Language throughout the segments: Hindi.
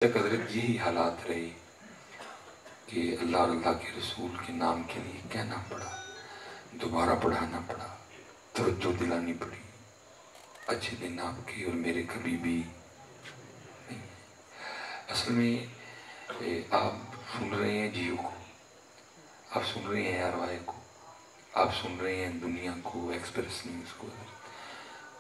हजरत यही हालात रहे कि अल्लाह और अल्लाह के रसूल के नाम के लिए कहना पड़ा, दोबारा पढ़ाना पड़ा, तवज्जो दिलानी पड़ी। अच्छे दिन आपके और मेरे कभी भी नहीं। असल में आप सुन रहे हैं जियो को, आप सुन रहे हैं आरवाई को, आप सुन रहे हैं दुनिया को, एक्सप्रेस न्यूज़ को,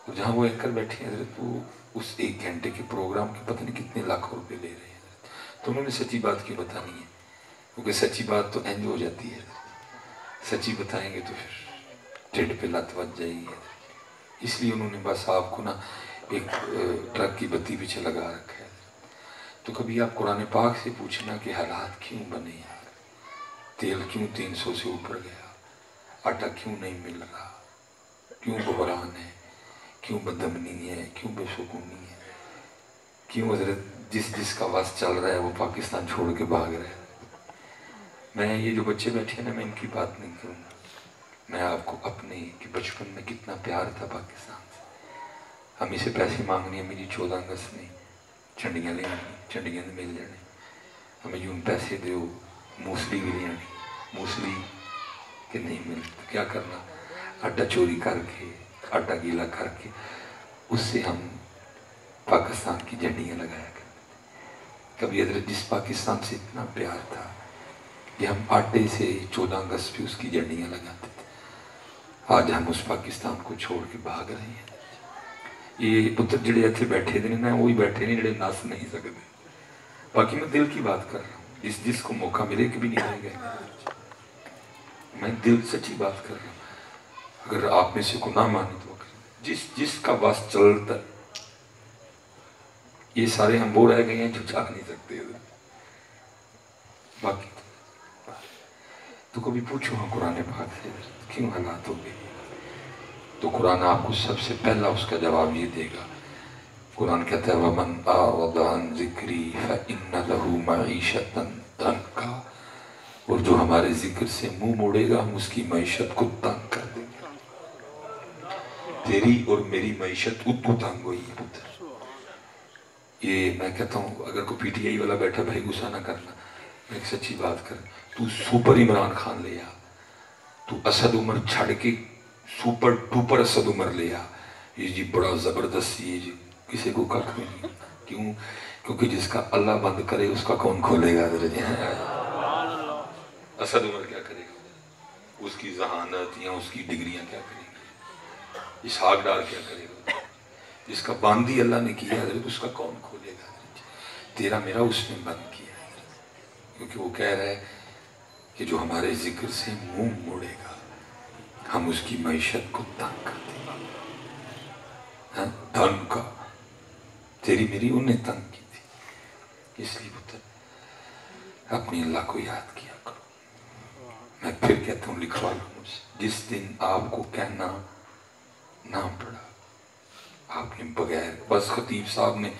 और जहाँ वो एंकर बैठे हैं हजरत, वो उस 1 घंटे के प्रोग्राम के पता नहीं कितने लाखों रुपए ले रहे हैं। तो उन्होंने सच्ची बात क्यों बतानी है? क्योंकि सच्ची बात तो एंज हो जाती है, सच्ची बताएंगे तो फिर टेढ़ पे लत बच जाएगी। इसलिए उन्होंने बस आपको ना एक ट्रक की बत्ती पीछे लगा रखा है। तो कभी आप कुरान पाक से पूछना कि हालात क्यों बने यार, तेल क्यों 300 से ऊपर गया, आटा क्यों नहीं मिल रहा, क्यों बहरान है, क्यों बदमनी है, क्यों बेसुकूनी है, क्यों हजरत जिसका वास चल रहा है वो पाकिस्तान छोड़ के भाग रहा है। मैं ये जो बच्चे बैठे हैं ना, मैं इनकी बात नहीं करूँगा, मैं आपको अपने कि बचपन में कितना प्यार था पाकिस्तान से। हम इसे पैसे मांगने, मेरी 14 अगस्त में झंडियाँ ले आनी, झंडियाँ मिल जाने, हमें यूं पैसे दो, मूसली भी ले आनी, मूसली के नहीं मिल तो क्या करना, आटा चोरी करके, आटा गीला करके उससे हम पाकिस्तान की झंडियाँ लगाया करते। कभी हजरत जिस पाकिस्तान से इतना प्यार था कि हम आटे से 14 अगस्त पे उसकी झंडियाँ लगाते थे, आज हम उस पाकिस्तान को छोड़ के भाग रहे हैं। ये पुत्र जड़े इतने बैठे थे ना, वही बैठे नहीं जड़े नस नहीं सकते। बाकी मैं दिल की बात कर रहा हूँ, जिसको मौका मिले कभी नहीं आएगा, मैं दिल सच्ची बात कर रहा हूँ। अगर आप में से को ना माने तो जिसका बस चलता, ये सारे हम वो रह गए हैं जो जा नहीं सकते। बाकी तो कभी पूछो हाँ कुरान पाक से क्यों हालात हो गए, तो कुरान आपको सबसे पहला उसका जवाब ये देगा। कुरान कहता है वमन आरदन ज़िक्री फइन्न लहू मईशतन दंका, और जो हमारे जिक्र से मुंह मोड़ेगा हम उसकी मईशत को तंग कर देंगे। तेरी और मेरी मईशत उतू तंग हुई है पुत्र। ये मैं कहता हूँ, अगर कोई पीटीआई वाला बैठा, भाई गुस्सा ना करना, मैं एक सच्ची बात कर, तू सुपर इमरान खान ले आ, तू असद उमर छड़ के सुपर डुपर असद उमर ले आ, ये जी बड़ा जबरदस्त, ये जी किसी को कख नहीं। क्यों? क्योंकि जिसका अल्लाह बंद करे उसका कौन खोलेगा? असद उमर क्या करेगा? उसकी जहानत या उसकी डिग्रियां क्या करेगी? इसहाक डार क्या करेगा? जिसका बंद ही अल्लाह ने किया है उसका कौन खोलेगा? तेरा मेरा उसने बंद किया है, क्योंकि वो कह रहा है कि जो हमारे जिक्र से मुंह मोड़ेगा हम उसकी मईशत को तंग कर देंगे। हाँ, धन का तेरी मेरी उन्हें तंग की थी। इसलिए पुत्र अपनी अल्लाह को याद किया करो। मैं फिर कहता हूँ, लिखवा लो मुझसे, जिस दिन आपको कहना ना पड़ा, आपने बगैर बस खतीब साहब ने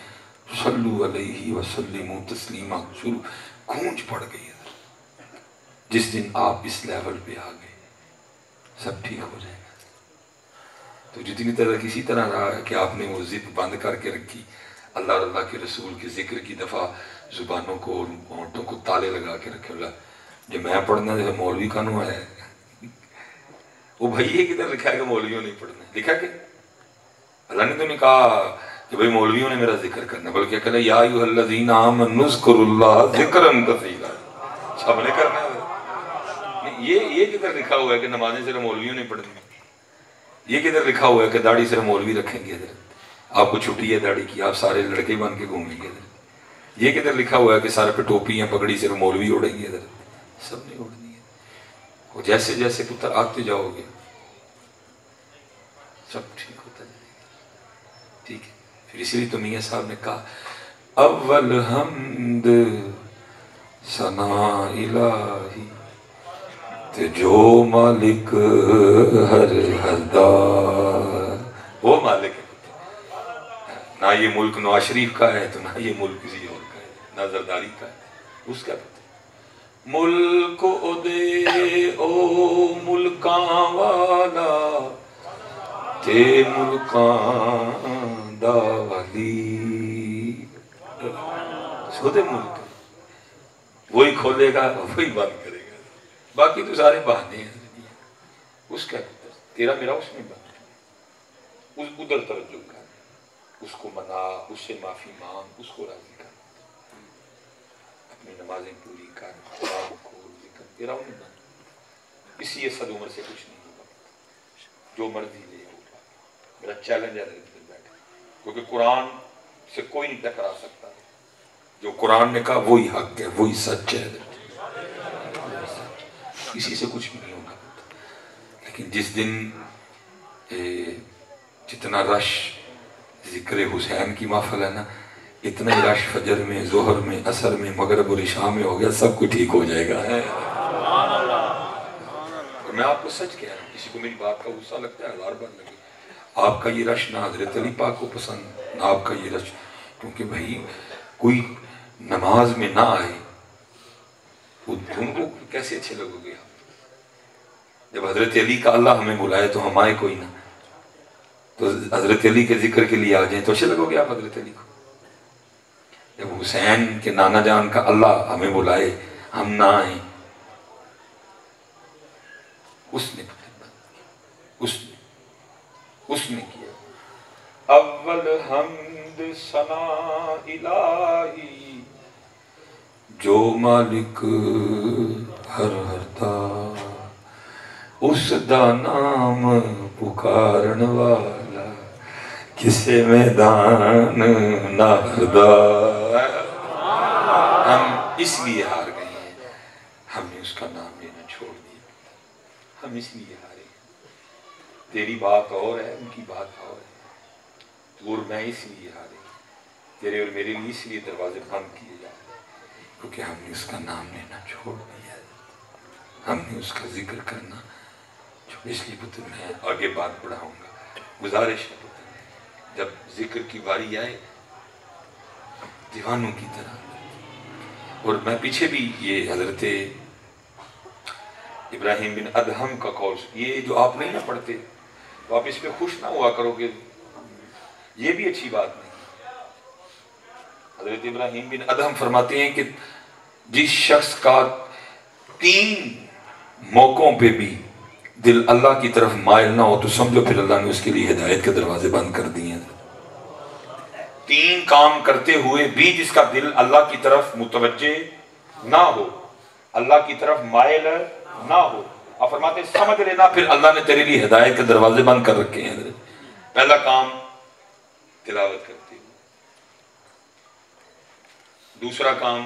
सल्लु अलैहि वसल्लिमु तस्लीमा शुरू, गूंज पड़ गई है। जिस दिन आप इस लेवल पे आ गए सब ठीक हो जाएगा। तो जितनी तरह किसी तरह रहा है कि आपने वो जिद बंद करके रखी, अल्लाह और अल्लाह के रसूल के जिक्र की दफ़ा जुबानों को और होंठों को ताले लगा के रखे। बोला जो मैं पढ़ना जैसे मौलवी कानू है, वो भाई ये किधर लिखा है कि मौलवियों नहीं पढ़ना? लिखा कि अल्लाह ने तो नहीं कहा कि भाई मौलवियों ने मेरा जिक्र करना, बल्कि कहना या अय्युहल्लज़ीना आमनू ज़्कुरुल्लाह ज़िक्रन कसीरा, सबने करना है। ये किधर लिखा हुआ है कि नमाजें सिर्फ मौलवियों ने पढ़नी? ये किधर लिखा हुआ है कि दाढ़ी सिर्फ मौलवी रखेंगे? इधर आपको छुट्टी है दाढ़ी की, आप सारे लड़के बन के घूमेंगे। इधर ये किधर लिखा हुआ है कि सारे पे टोपी या पगड़ी सिर्फ मौलवी ओढ़ेंगे? इधर सब नहीं ओढ़नी है। और जैसे जैसे पुत्र आते जाओगे सब ठीक होता जाएगा। ठीक है, फिर इसीलिए तो मियाँ साहब ने कहा अव्वल हम्द सना इलाही, ते जो मालिक हर हरदार, वो मालिक है। ना ये मुल्क नवाज शरीफ का है, तो ना ये मुल्क किसी और का है, ना जरदारी का है, उसका पता। मुल्क ओ दे ओ मुल्का वाला, ते मुल्का दा वाली। छोटे मुल्क वही खोलेगा वही बंद करेगा, बाकी तो सारे बहाने हैं। उसका तेरा मेरा उसमें बंद, उधर तवज्जो कर, उसको मना, उससे माफी मांग, उसको राजी कर, अपनी नमाजें पूरी कर, कुरान खोल, जिक्र तेरा उन्हें बंद। इसी असद उम्र से कुछ नहीं होगा, जो मर्जी ले होगा। मेरा चैलेंज है बैठे, क्योंकि कुरान से कोई नहीं टकरा सकता। जो कुरान ने कहा वही हक है, वही सच है, किसी से कुछ भी नहीं होगा। लेकिन जिस दिन जितना रश जिक्र हुसैन की महफिल है ना, इतना ही रश फजर में, जोहर में, असर में, मगरिब और इशा में हो गया, सब कुछ ठीक हो जाएगा है। और मैं आपको सच कह रहा हूँ, किसी को मेरी बात का गुस्सा लगता है 1000 बार लगे, आपका ये रश ना हजरत अली पाक को पसंद, ना आपका ये रश, क्योंकि भाई कोई नमाज में ना आए उनको कैसे अच्छे लगोगे आप? जब हजरत अली का अल्लाह हमें बुलाए तो हम आए कोई ना, तो हजरत अली के जिक्र के लिए आ जाए तो अच्छे लगोगे आप हजरत अली को? जब हुसैन के नाना जान का अल्लाह हमें बुलाए हम ना आए, उसने किया। अव्वल हम्द सना इलाही, जो मालिक हर हरता, उसदा नाम पुकारन वाला, किसे मैदान ना हरदा। हम इसलिए हार गए हैं, हमने उसका नाम लेना छोड़ दिया, हम इसलिए हारे। तेरी बात और है, उनकी बात और है, और मैं इसलिए हारे, तेरे और मेरे लिए इसलिए दरवाजे बंद किए जा रहे, क्योंकि हमने उसका नाम लेना छोड़ दिया, हमने उसका जिक्र करना। इसलिए पुत्र मैं आगे बात बढ़ाऊंगा, गुजारिश है पुत्र, जब जिक्र की बारी आए दीवानों की तरह। और मैं पीछे भी ये हजरत इब्राहिम बिन अदहम का कौल, ये जो आप नहीं ना पढ़ते तो आप इस पे खुश ना हुआ करोगे, ये भी अच्छी बात नहीं। हजरत इब्राहिम बिन अदहम फरमाते हैं कि जिस शख्स का 3 मौकों पे भी दिल अल्लाह की तरफ माइल ना हो तो समझो फिर अल्लाह ने उसके लिए हिदायत के दरवाजे बंद कर दिए हैं। 3 काम करते हुए भी जिसका दिल अल्लाह की तरफ मुतवज्जे ना हो, अल्लाह की तरफ माइल ना हो, आप फरमाते समझ लेना फिर अल्लाह ने तेरे लिए हिदायत के दरवाजे बंद कर रखे हैं। पहला काम तिलावत करते हुए, दूसरा काम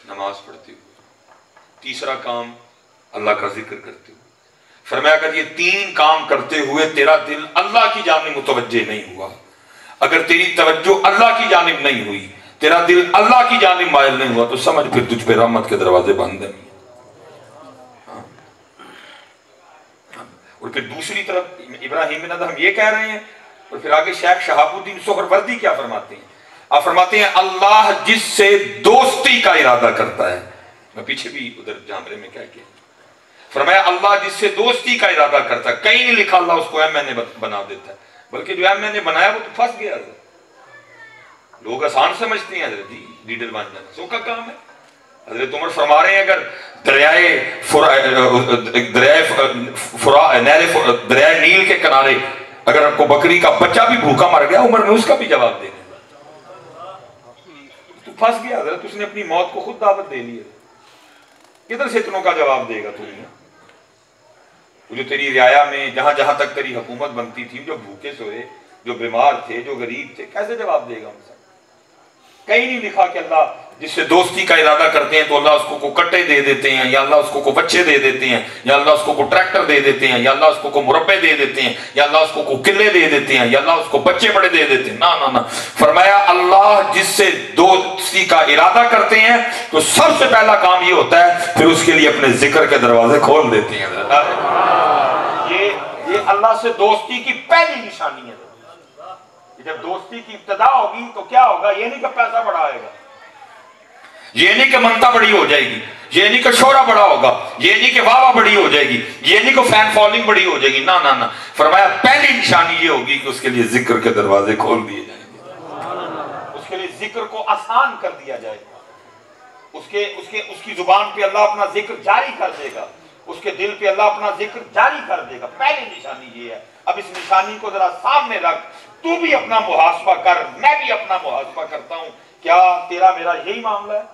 नमाज पढ़ते हुए, तीसरा काम अल्लाह का जिक्र करते हुए। फरमाया अगर ये 3 काम करते हुए तेरा दिल अल्लाह की जानिब मुतवज्जे नहीं हुआ, अगर तेरी तवज्जो अल्लाह की जानिब नहीं हुई, तेरा दिल अल्लाह की जानिब माइल नहीं हुआ, तो समझ फिर तुझ पे रहमत के दरवाजे बंद हैं। और फिर दूसरी तरफ इब्राहिम बिन अदहम ये कह रहे हैं, और फिर आगे शेख शहाबुद्दीन सोहरवर्दी क्या फरमाते हैं? आप फरमाते हैं अल्लाह जिससे दोस्ती का इरादा करता है, मैं पीछे भी उधर जामरे में क्या किया, फरमाया अल्लाह जिससे दोस्ती का इरादा करता है, कहीं नहीं लिखा अल्लाह उसको एमएनए बना देता है, बल्कि जो एमएनए बनाया वो तो फंस गया। लोग आसान समझते हैं हजरत जी लीडर बन जाना सौखा काम है। हजरत उमर फरमा रहे हैं अगर दरियाए नील के किनारे अगर आपको बकरी का बच्चा भी भूखा मर गया, उमर ने उसका भी जवाब दे दिया। तू फंस गया हजरत, उसने अपनी मौत को खुद दावत दे ली है, किधर से इतनों का जवाब देगा तू? जो तेरी रियाया में जहां जहां तक तेरी हुकूमत बनती थी, जो भूखे सोए, जो बीमार थे, जो गरीब थे, कैसे जवाब देगा उनसे? कहीं नहीं लिखा कि अल्लाह जिससे दोस्ती का इरादा करते हैं तो अल्लाह उसको को कट्टे दे देते हैं, या अल्लाह उसको को बच्चे दे देते हैं, या अल्लाह उसको को ट्रैक्टर दे देते हैं, या अल्लाह उसको को मुरब्बे दे देते हैं, या अल्लाह उसको को किले दे देते हैं, या अल्लाह उसको बच्चे बड़े दे देते हैं। ना ना ना, फरमाया अल्लाह जिससे दोस्ती का इरादा करते हैं तो सबसे पहला काम ये होता है फिर उसके लिए अपने जिक्र के दरवाजे खोल देते हैं। ये अल्लाह से दोस्ती की पहली निशानी है। जब दोस्ती की इब्तिदा होगी तो क्या होगा? ये नहीं कि पैसा बड़ा आएगा, ये नहीं कि मनता बड़ी हो जाएगी, ये नहीं कि शोरा बड़ा होगा, ये नहीं कि वाह बड़ी हो जाएगी, ये नहीं कि फैन फॉलोइंग बड़ी हो जाएगी। ना ना ना, फरमाया पहली निशानी ये होगी कि उसके लिए जिक्र के दरवाजे खोल दिए जाएंगे, उसके लिए जिक्र को आसान कर दिया जाएगा। उसके उसके उसकी जुबान पे अल्लाह अपना जिक्र जारी कर देगा, उसके दिल पे अल्लाह अपना जिक्र जारी कर देगा। पहली निशानी ये है। अब इस निशानी को जरा सामने रख, तू भी अपना मुहासबा कर, मैं भी अपना मुहासबा करता हूं। क्या तेरा मेरा यही मामला है?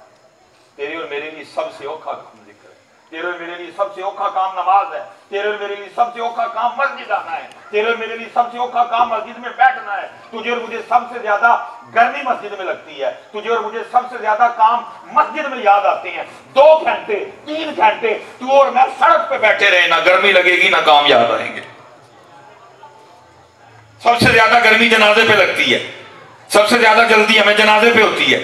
तेरे और मेरे लिए सबसे औखा काम जिक्र है, तेरे और मेरे लिए सबसे औखा काम नमाज है, तेरे और मेरे लिए सबसे औखा काम मस्जिद आना है, तेरे और मेरे लिए सबसे औखा काम मस्जिद में बैठना है। तुझे और मुझे सबसे ज्यादा गर्मी मस्जिद में लगती है, तुझे और मुझे सबसे ज्यादा काम मस्जिद में याद आते हैं। 2 घंटे 3 घंटे तू और मैं सड़क पे बैठे रहे, ना गर्मी लगेगी ना काम याद आएंगे। सबसे ज्यादा गर्मी जनाजे पे लगती है, सबसे ज्यादा जल्दी हमें जनाजे पे होती है,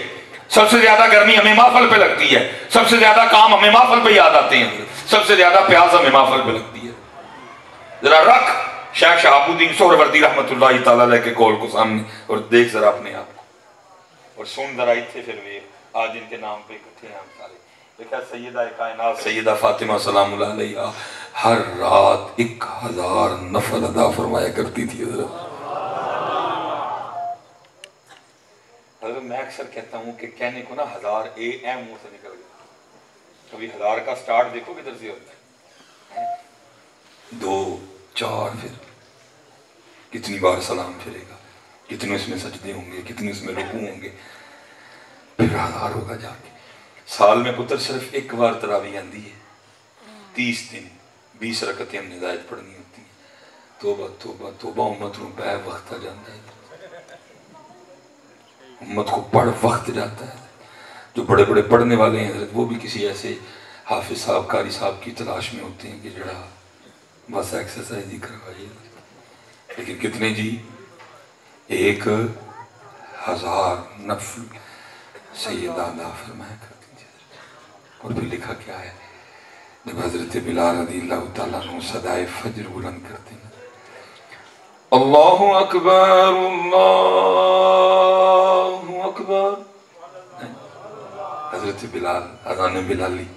सबसे ज्यादा गर्मी हमें महफिल पे लगती है, सबसे ज्यादा काम हमें महफिल पे याद आते हैं, सबसे ज्यादा प्यास हमें महफिल पे लगती है। जरा रख शेख शहाबुद्दीन सोहरवर्दी रहमतुल्लाह तआला अलैह के कौल को सामने और देख जरा अपने आप को और सुन जरा इत्थे फिर वे आज इनके नाम पे इकट्ठे हैं हम सारे। देखा सैयदा कायनात सैयदा फातिमा सलामुल्लाह अलैहा हर रात 1000 नफल अदा फरमाया करती थी। मैं अक्सर कहता हूं कि कहने को ना 1000 AM मुंह से निकल गया, कभी 1000 का स्टार्ट देखो किधर से होता है, 2 4 फिर कितनी बार सलाम फिरेगा, कितने उसमें सजदे होंगे, कितने उसमें रुकू होंगे, फिर 1000 होगा जाके। साल में पुत्र सिर्फ एक बार तरावी आती है, 30 दिन 20 रकतें हमने हिदायत पढ़नी होती है। तोबा तोबा तोबा, उम्मत को पै वक्त आ जाता है, उम्मत को पढ़ वक्त जाता है। जो बड़े बड़े पढ़ने वाले हैं वो भी किसी ऐसे हाफिज साहब कारी साहब की तलाश में होते हैं कि जरा बस एक्सरसाइज ही करवाइए। लेकिन कितने जी 1000 नफल सैयदा अदा फरमाया करती थी। और फिर लिखा क्या है, जब हजरत बिलाल रज़ियल्लाहु ताला अन्हु सदाए फज्र बुलंद करते हैं, अल्लाहु अकबर अल्लाहु अकबर, हजरत बिलाल अज़ान बिलाली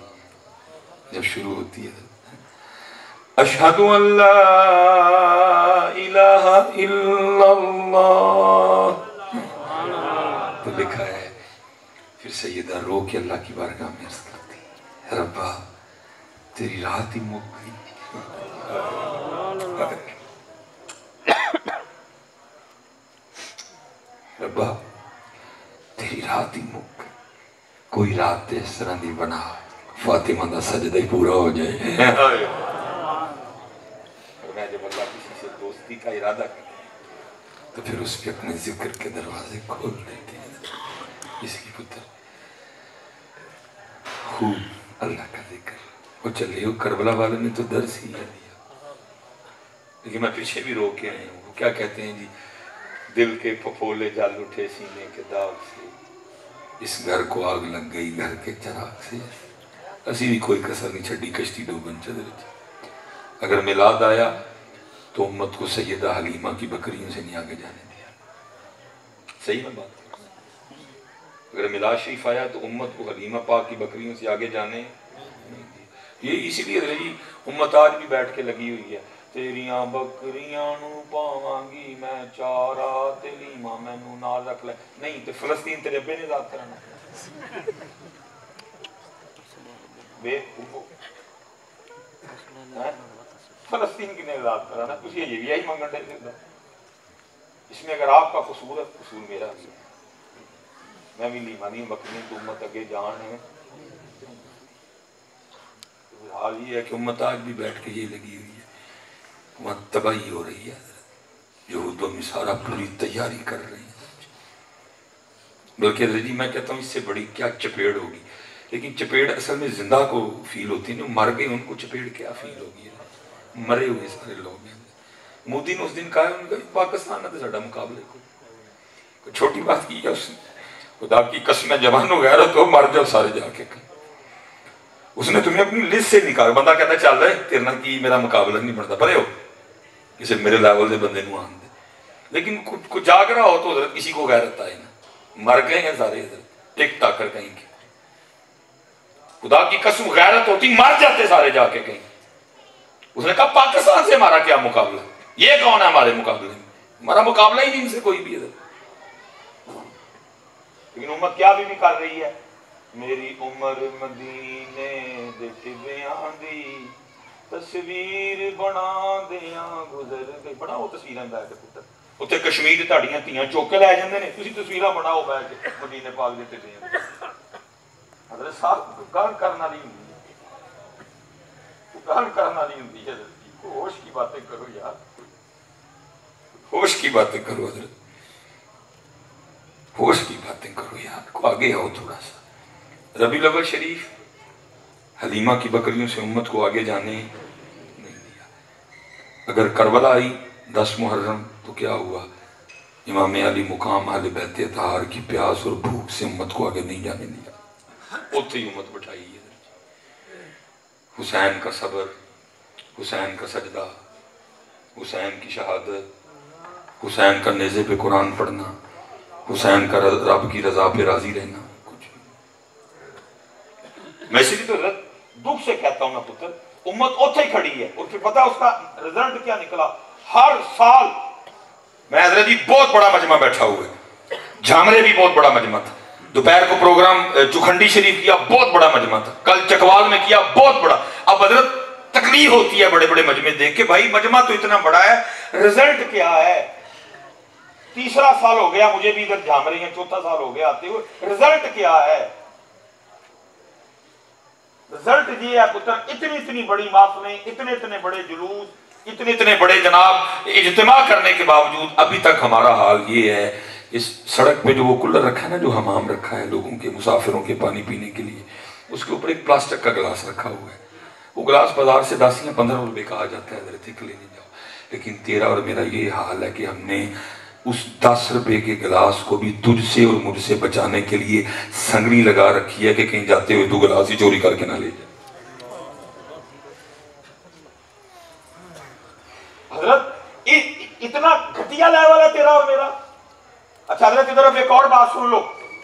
जब शुरू होती है, अशहदु अल्ला इलाहा इल्लल्लाह, तो लिखा है फिर सैयदा रो के अल्लाह की बारगाह में अर्ज़ करती है, रब्बा तेरी रात ही मुक गई, रब्बा तेरी रात ही मुक गई, कोई रात इस तरह की बना फातिमा का सजदा ही पूरा हो जाए। मैं जब अल्लाह किसी से दोस्ती का इरादा करते तो फिर उस पे अपने जिक्र के दरवाजे खोल देते हैं। इसलिए पुत्र खूब अल्लाह का जिक्र, वो चले हो करबला वाले ने तो दर्स ही दिया, लेकिन मैं पीछे भी रो के आया हूँ। वो क्या कहते हैं जी, दिल के फफोले जल उठे सीने के दाग से, इस घर को आग लग गई घर के चराग से, असी भी कोई कसर नहीं छड़ी कश्ती डूबन चदर। अगर मिलाद आया तो उम्मत को सैयदा हलीमा की बकरियों से नहीं आगे जाने दिया। सही में बात, अगर मिलाद शरीफ आया तो उम्मत को हलीमा पाक की बकरियों से आगे जाने नहीं दिया। ये इसीलिए रही उम्मत आज भी बैठ के लगी हुई है, तेरियां बकरियां नू पावांगी मैं चारा ते लीमा मैनू नाल रख ले। नहीं तो फलस्तीन तेरे अब्बे ने आजाद कराना, फलस्तीन की ने आजाद कराना, तुझे ये भी यही मंगन दे। इसमें अगर आपका कसूर है, कसूर मेरा भी है। मैं भी लीमा नहीं बकरी तो उम्मत अगे जान है। हाल ये है कि उम्मत आज भी बैठ के ये लगी हुई है, वहां तबाही हो रही है, यहूद व नसारा पूरी तैयारी कर रहे हैं। बल्कि जी मैं कहता हूँ इससे बड़ी क्या चपेड़ होगी, लेकिन चपेड़ असल में जिंदा को फील होती है, मर गए उनको चपेड़ क्या फील होगी, मरे हुए सारे लोग हैं। मोदी ने उस दिन कहा उनका पाकिस्तान ने तो साडा मुकाबले को छोटी बात की है उसने, खुदा की कसम जवानों गैर तो मर जाओ सारे जाके। उसने तुम्हें अपनी लिस्ट से निकाला, बंदा कहता चल रहा है तेरे नाल की मेरा मुकाबला नहीं बनता, परे हो किसी मेरे लेवल के बंदे नूं आन दे। लेकिन कुछ जाग रहा हो तो हजरत किसी को गैरत आए ना, मर गए हैं सारे इधर टिक टाकर कहीं के, खुदा की कसम गैरत होती मर जाते सारे जाके कहीं। उसने कहा पाकिस्तान से हमारा क्या मुकाबला, ये कौन है हमारे मुकाबले में, हमारा मुकाबला ही नहीं इनसे कोई भी इधर। लेकिन उम्मत क्या भी कर रही है, मेरी उम्र मदीने दे टिबियां दी तस्वीर बना दिया गुजर गई। बनाओ तस्वीरां बैठ के पुत्र, उत्थे कश्मीर दी तुहाडियां धीआं चुक के लै जांदे ने, तुसीं तस्वीरां बनाओ बैठ के मदीने पाक दे टिबियां। हज़रत साहब गल करन वाली हुंदी है, गल करन वाली हुंदी है। होश की बातें करो यार, होश की बातें करो हज़रत, होश की बातें करो यार। को आगे आओ थोड़ा सा। रबीउल अव्वल शरीफ हलीमा की बकरियों से उम्मत को आगे जाने नहीं दिया। अगर करबला आई 10 मुहर्रम तो क्या हुआ? इमाम अली मुकाम अहले बैत अतहार की प्यास और भूख से उम्मत को आगे नहीं जाने दिया, उत्थे ही उम्मत बैठाई है। हुसैन का सब्र, हुसैन का सजदा, हुसैन की शहादत, हुसैन का नेज़े पे कुरान पढ़ना, हुसैन का रब की रजा पे राजी रहना, कुछ मैं इसीलिए तो दुख से कहता हूं ना पुत्र, उम्मत उथे ही खड़ी है। और फिर पता उसका रिजल्ट क्या निकला? हर साल मैं हजरत जी बहुत बड़ा मजमा बैठा हुआ है, झामरे भी बहुत बड़ा मजमा था, दोपहर को प्रोग्राम चुखंडी शरीफ किया, बहुत बड़ा मजमा था, कल चकवाल में किया, बहुत बड़ा। अब हजरत तकलीफ होती है बड़े बड़े मजमे देख के, भाई मजमा तो इतना बड़ा है, रिजल्ट क्या है? तीसरा साल हो गया मुझे भी इधर झामरे हैं, चौथा साल हो गया आते हुए, रिजल्ट क्या है? रिजल्ट ये है पुत्र, इतनी इतनी बड़ी महफिलें, इतने इतने बड़े जुलूस, इतने इतने बड़े जनाब इज्तिमा करने के बावजूद अभी तक हमारा हाल ये है। इस सड़क पे जो वो कूलर रखा है ना, जो हमाम रखा है लोगों के मुसाफिरों के पानी पीने के लिए, उसके ऊपर एक प्लास्टिक का गिलास रखा हुआ है। वो गिलास बाजार से 10 या 15 रुपए का आ जाता है, इधर लेने जाओ। लेकिन तेरा और मेरा ये हाल है कि हमने उस 10 रुपए के गिलास को भी तुझसे और मुझसे बचाने के लिए संगनी लगा रखी है कि कहीं जाते हुए तू गिलास ही चोरी करके ना ले जाए। हजरत इतना घटिया लेवल है तेरा और मेरा। अच्छा हजरत इधर एक और बात सुन लो,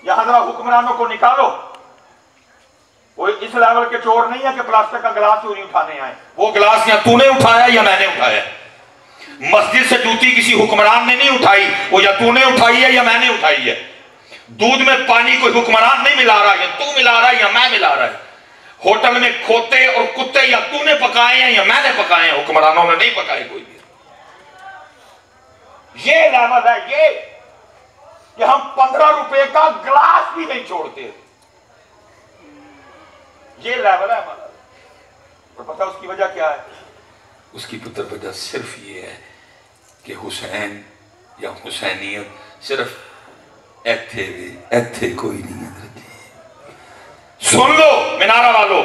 यहां जरा हुक्मरानों को निकालो। वो इस लेवल के चोर नहीं है कि प्लास्टिक का गिलास चोरी उठाने आए। वो गिलास या तूने उठाया या मैंने उठाया। मस्जिद से जूती किसी हुक्मरान ने नहीं उठाई, वो या तूने उठाई है या मैंने उठाई है। दूध में पानी कोई हुक्मरान नहीं मिला रहा, या तू मिला रहा है या मैं मिला रहा है। होटल में खोते और कुत्ते या तूने पकाए हैं या मैंने पकाए हैं, हुक्मरानों ने नहीं पकाए कोई भी। ये लेवल है ये कि हम 15 रुपए का गिलास भी नहीं छोड़ते। ये लेवल है हमारा। और पता उसकी वजह क्या है? उसकी पुत्र वजह सिर्फ ये है कि हुसैन या हुसैनियत सिर्फ एथे कोई नहीं है। सुन लो मिनारा वालों,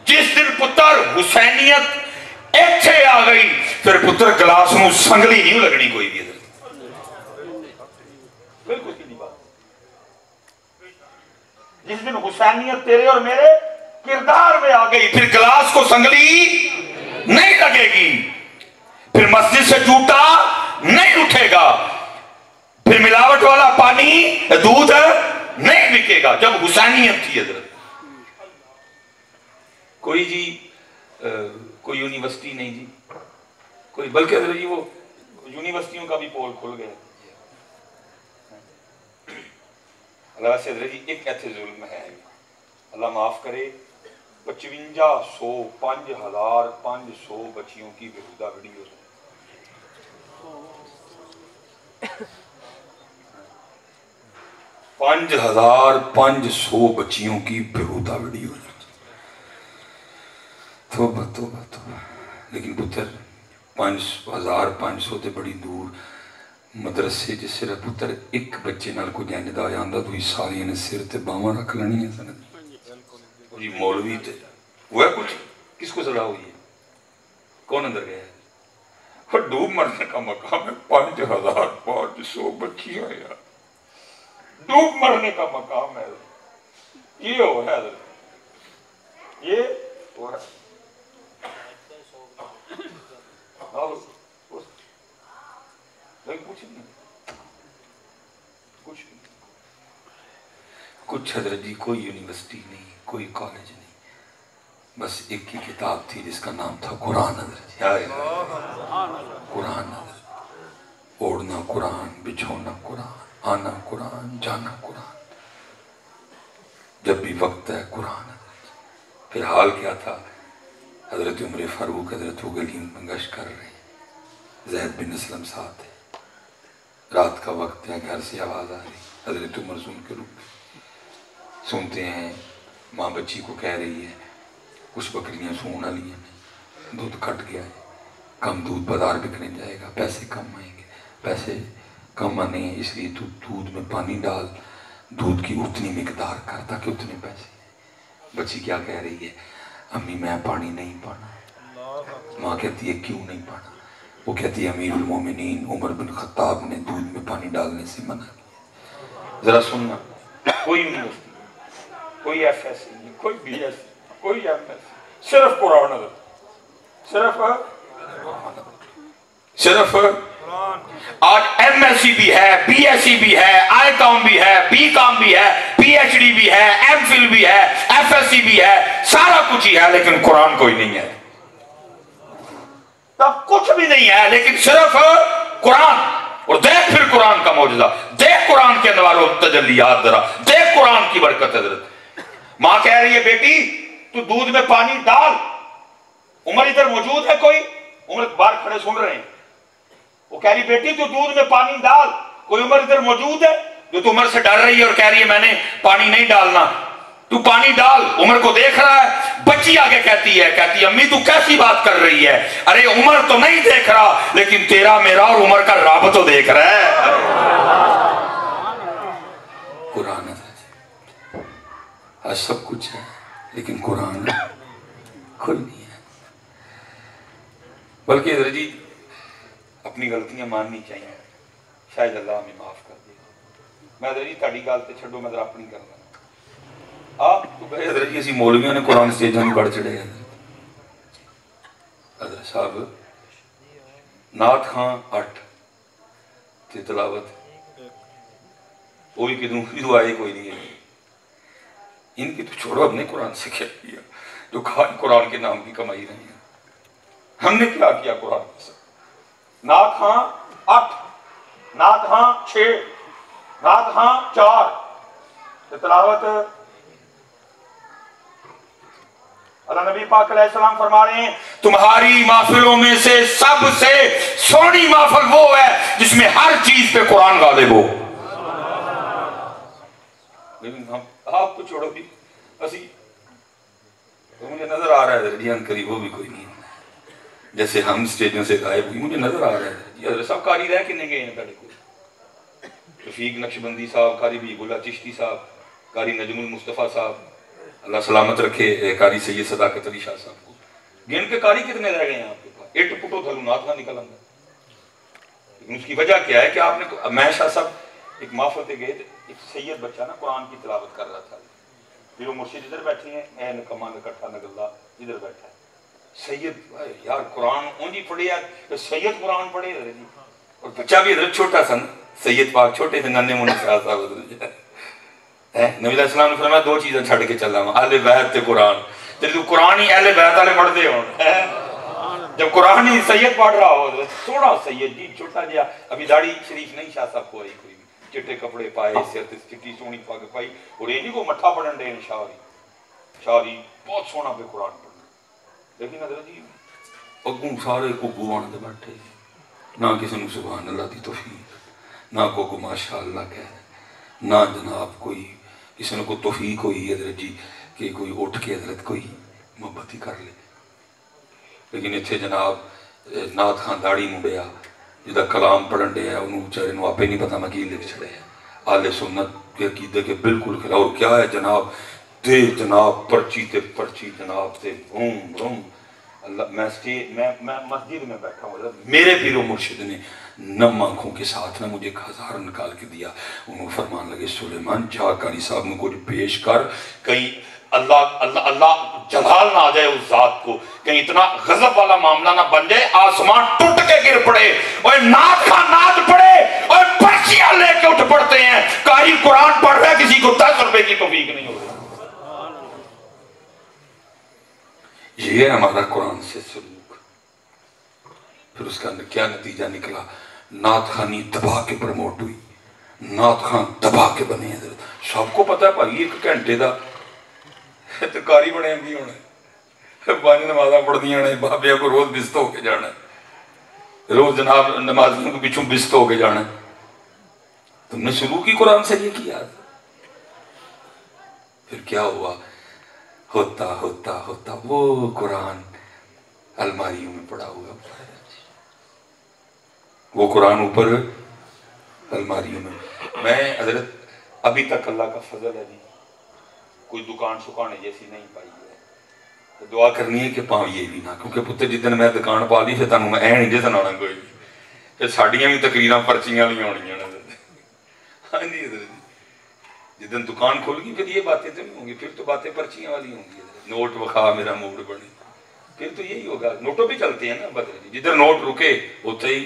जिस दिन पुत्र हुसैनियत एथे आ गई, फिर पुत्र गिलास में संगली नहीं लगनी कोई भी। बिल्कुल सीधी बात। जिस दिन हुसैनियत तेरे और मेरे किरदार में आ गई, फिर गिलास को संगली नहीं लगेगी, फिर मस्जिद से जूता नहीं उठेगा, फिर मिलावट वाला पानी दूध नहीं बिकेगा। जब हुसैनियत थी हजरत, कोई जी कोई यूनिवर्सिटी नहीं जी, कोई, बल्कि हजरत जी वो यूनिवर्सिटियों का भी पोल खुल गया। अल्लाह से हजरत जी एक ऐसे जुल्म है, अल्लाह माफ करे, 5500 5500 बच्चियों की बेहुदा वीडियो 5500 बच्चियों की बेहुदा वीडियो। तौबा तौबा तौबा। लेकिन पुत्र 5500 से बड़ी दूर मदरसे जिस सिर पुत्र एक बच्चे नाल कोई जंज आ जाता तो सारिया ने सिर ते बावां रख लेनी सन जी। मौलवी ते वो है कुछ, किसको सजा हुई है? कौन अंदर गया है? और डूब मरने का मकाम है 5500 बच्चियां यार, डूब मरने का मकाम है। ये हो है, ये हो है। कुछ नहीं, कुछ हजरत जी कोई यूनिवर्सिटी नहीं, कोई कॉलेज नहीं, बस एक ही किताब थी जिसका नाम था कुरान। हजरत जी कुरान, ओढ़ना कुरान, बिछोना कुरान, आना कुरान, जाना कुरान। जब भी वक्त है कुरान। फिर हाल क्या था, हजरत उमर फारूक हजरत गली में गश्त कर रहे हैं, ज़ैद बिन असलम साथ है, रात का वक्त है, घर से आवाज़ आ रही, हजरत उमर सुन के रुक, सुनते हैं माँ बच्ची को कह रही है कुछ बकरियां सून वाली हैं, दूध कट गया है, कम दूध बाजार बिकने जाएगा, पैसे कम आएंगे, पैसे कम आने हैं, इसलिए तू दूध में पानी डाल, दूध की उतनी मिकदार कर ताकि उतने पैसे। बच्ची क्या कह रही है, अम्मी मैं पानी नहीं पाना। माँ कहती है क्यों नहीं पाना? वो कहती है अमीरुल मोमिनीन उमर बिन खत्ताब ने दूध में पानी डालने से मना किया। जरा सुनना, कोई यूनिवर्सिटी, कोई FSC, कोई BSc, कोई MS, सिर्फ कुरान, सिर्फ आज MSc भी है, BSc भी है, ICOM भी है, BCom भी है, PhD भी है, MPhil भी है, FSc भी है, सारा कुछ ही है, लेकिन कुरान कोई नहीं है। तब कुछ भी नहीं है, लेकिन सिर्फ कुरान। और देख फिर कुरान का मौजूदा, देख कुरान के अनवार और तजल्लियात, जरा देख कुरान की बरकत। हजरत मां कह रही है बेटी तू दूध में पानी डाल। उमर इधर मौजूद है, कोई उमर बाहर खड़े सुन रहे हैं, वो कह रही बेटी तू दूध में पानी डाल। कोई उमर इधर मौजूद है जो तू उमर से डर रही है और कह रही है मैंने पानी नहीं डालना, तू पानी डाल। उमर को देख रहा है, बच्ची आगे कहती है अम्मी तू कैसी बात कर रही है? अरे उमर तो नहीं देख रहा, लेकिन तेरा मेरा और उमर का रब तो देख रहा है। कुरान है, आज सब कुछ है लेकिन कुरान कोई नहीं है। बल्कि हजरत जी अपनी गलतियां माननी चाहिए, शायद अल्लाह हमें माफ कर दे। मैं हजरत जी ताड़ी गल ते छड्डो, मैं अपनी करना। आप तो गए हजरत जी, ਅਸੀਂ मौलवियों ने कुरान स्टेजां ਨੂੰ पढ़ चढ़े हैं। हजरत साहब नात खां 8 ते तिलावत वो भी किधरों आए कोई नहीं है। इनकी तो छोड़ो, हमने कुरान से क्या किया जो कुरान के नाम की कमाई रही है। हमने क्या किया कुरान के साथ? नात खां 8, नात खां 6, नात खां 4, तिलावत। अल्लाह नबी पाक अलैहिस्सलाम फरमा रहे हैं तुम्हारी महफिलों में से सबसे सोहनी महफिल वो है जिसमें हर चीज पे कुरान गालिब हो। लेकिन हम आपको छोड़ो भी असी तो मुझे नजर आ रहा है ध्यान करीब वो भी कोई नहीं है। जैसे हम स्टेजों से गायब हुई, मुझे नजर आ रहा है सब कारी रह किन्ने गए हैं तेरे को? रफीक नक्शबंदी साहब, कारी बीबुल्ला चिश्ती साहब, कारी नजमुल मुस्तफ़ा साहब, अल्लाह सलामत रखे, कारी सैयद सदाकत अली शाह साहब को। गिन के कारी कितने रह गए हैं आपके पास? इट पुटो थलू नाथ ना निकल आंदा। लेकिन उसकी वजह क्या है कि आपने मैं शाह साहब एक महफिल पे गए, एक सैयद बच्चा ना कुरान की तिलावत कर रहा था, फिर वो मुर्शिद इधर बैठे हैं, ए नकमा नकट्ठा नगल्ला इधर बैठा है। सैयद यार कुरान ऊंजी पढ़े यार, तो सैयद कुरान पढ़े जी, और बच्चा भी इधर छोटा सा, सैयद पाक छोटे थे, नन्हे मुन्ने शाह साहब नबी अलैहिस्सलाम ने फरमाया दो चीजें छड़ के चला वहां, अहले बैत ते कुरान। जब तू कुरान ही अहले बैत वाले पढ़ते हो, जब कुरान ही सैयद पढ़ रहा हो, थोड़ा सैयद जी छोटा जिहा, अभी दाढ़ी शरीफ नहीं शाह साहब को आई, कोई चिट्टे कपड़े पाए, सिर ते चिट्टी सोहनी पग पाई, और ये नहीं को मत्था पढ़न दे शाहरी बहुत सोहना पे कुरान पढ़ना। लेकिन हजरत जी अगू सारे घुग्गू बनते बैठे, ना किसी ने सुभान अल्लाह दी तौफीक, ना को माशाअल्लाह कह, ना जनाब कोई किसी ने कोई तौफीक हुई हजरत जी कि कोई उठ के हजरत कोई मोहब्बत ही कर ले। लेकिन इतने जनाब नाथ खां दाड़ी मुंडिया जिदा कलाम पढ़न डे है, उन्होंने बेचारे को आपे नहीं पता मैं की लिख छड़े है। आले सुन्नत के अकीदे के बिल्कुल खिलाफ। और क्या है जनाब ते जनाब पर्ची ते पर्ची जनाब से बूम बूम। अल्लाह मैं मस्जिद में बैठा हूँ, मेरे पीरो मुर्शिद ने नम आंखों के साथ ना मुझे 1000 निकाल के दिया। उन्होंने फरमान लगे सुलेमान जा कारी साहब में कुछ पेश कर, कहीं अल्लाह अल्लाह अल्लाह जलाल ना आ जाए उस जात को, कहीं इतना गजब वाला मामला ना बन जाए आसमान टूट के गिर पड़े और नाथ का नाथ पड़े और पर्चियां लेके उठ पड़ते हैं। कारी कुरान पढ़ रहा है, किसी को 10 रुपए की तौफीक नहीं हो रही। ये है हमारा कुरान से सलूक। फिर उसका क्या नतीजा निकला? नाथ खानी दबा के प्रमोट हुई, नाथ खान दबा के बने। सबको पता है भाई 1 घंटे का तो कारी बने की होना, 5 नमाजा पढ़दियां ने, बाबे को रोज बिस्त होके जाना, रोज जनाब नमाजियों के पिछों बिस्त होके जाना। तुमने शुरू की कुरान से ये किया, फिर क्या हुआ? होता होता होता वो कुरान अलमारियों में पड़ा हुआ, वो कुरान ऊपर अलमारियों में। मैं हजरत अभी तक अल्लाह का फजल है जी, कोई दुकान सुकाने जैसी नहीं पाई है। तो दुआ करनी है कि पाइए भी ना, क्योंकि पुत्र जिस दिन मैं दुकान पा ली फिर तुम मैं नहीं जे सुनाना कोई, फिर साड़ियां भी तकरीरां पर्चियां वाली आउणियां ने। हाँ जी हजरत जी, जिस दिन दुकान खुल गई फिर ये बातें तो नहीं होंगी, फिर तो बातें पर्चियां वाली होंगी। नोट वखा मेरा मूड बने, फिर तो यही होगा। नोटों भी चलते हैं ना बदले जी, जिधर नोट रुके उतना ही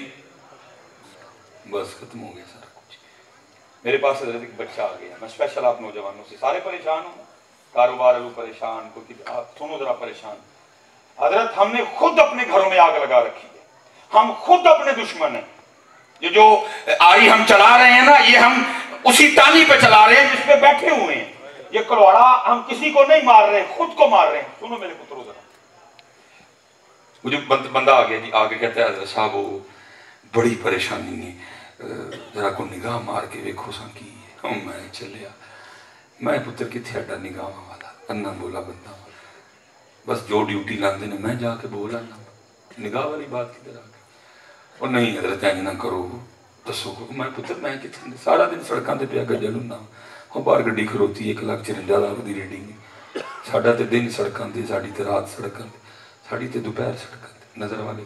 बस खत्म हो गया सारा कुछ। मेरे पास हजरत एक बच्चा आ गया, मैं स्पेशल आप नौजवानों से, सारे परेशान हो, कारोबार वालों परेशान, कोई सुनो जरा परेशान। हजरत हमने खुद अपने घरों में आग लगा रखी है, हम खुद अपने दुश्मन हैं। ये जो आरी हम चला रहे हैं ना, ये हम उसी टाली पे चला रहे हैं जिसपे बैठे हुए हैं। ये कलवाड़ा हम किसी को नहीं मार रहे, खुद को मार रहे हैं। सुनो मेरे पुत्रों जरा, मुझे बंदा आ गया जी, आगे कहता है हजरत साहब वो बड़ी परेशानी है, जरा को निगाह मार के वेखो सा की है। मैं चलिया, मैं पुत्र किथे अड्डा निगाह वाला, अन्ना बोला बंदा, बस जो ड्यूटी लाते ने मैं जाके बोल आना, निगाह वाली बात किधर आ गई? और नहीं हजरत इंज ना करो, दसो मैं पुत्र मैं कितने सारा दिन सड़कों से पिया गजल हूं, हम बाहर गड्डी खरोती 1,54,00,000 की रीडिंग, साडा तो दिन सड़कों से, साड़ी तो रात सड़कों से, साड़ी तो दोपहर सड़कों नजर वाले।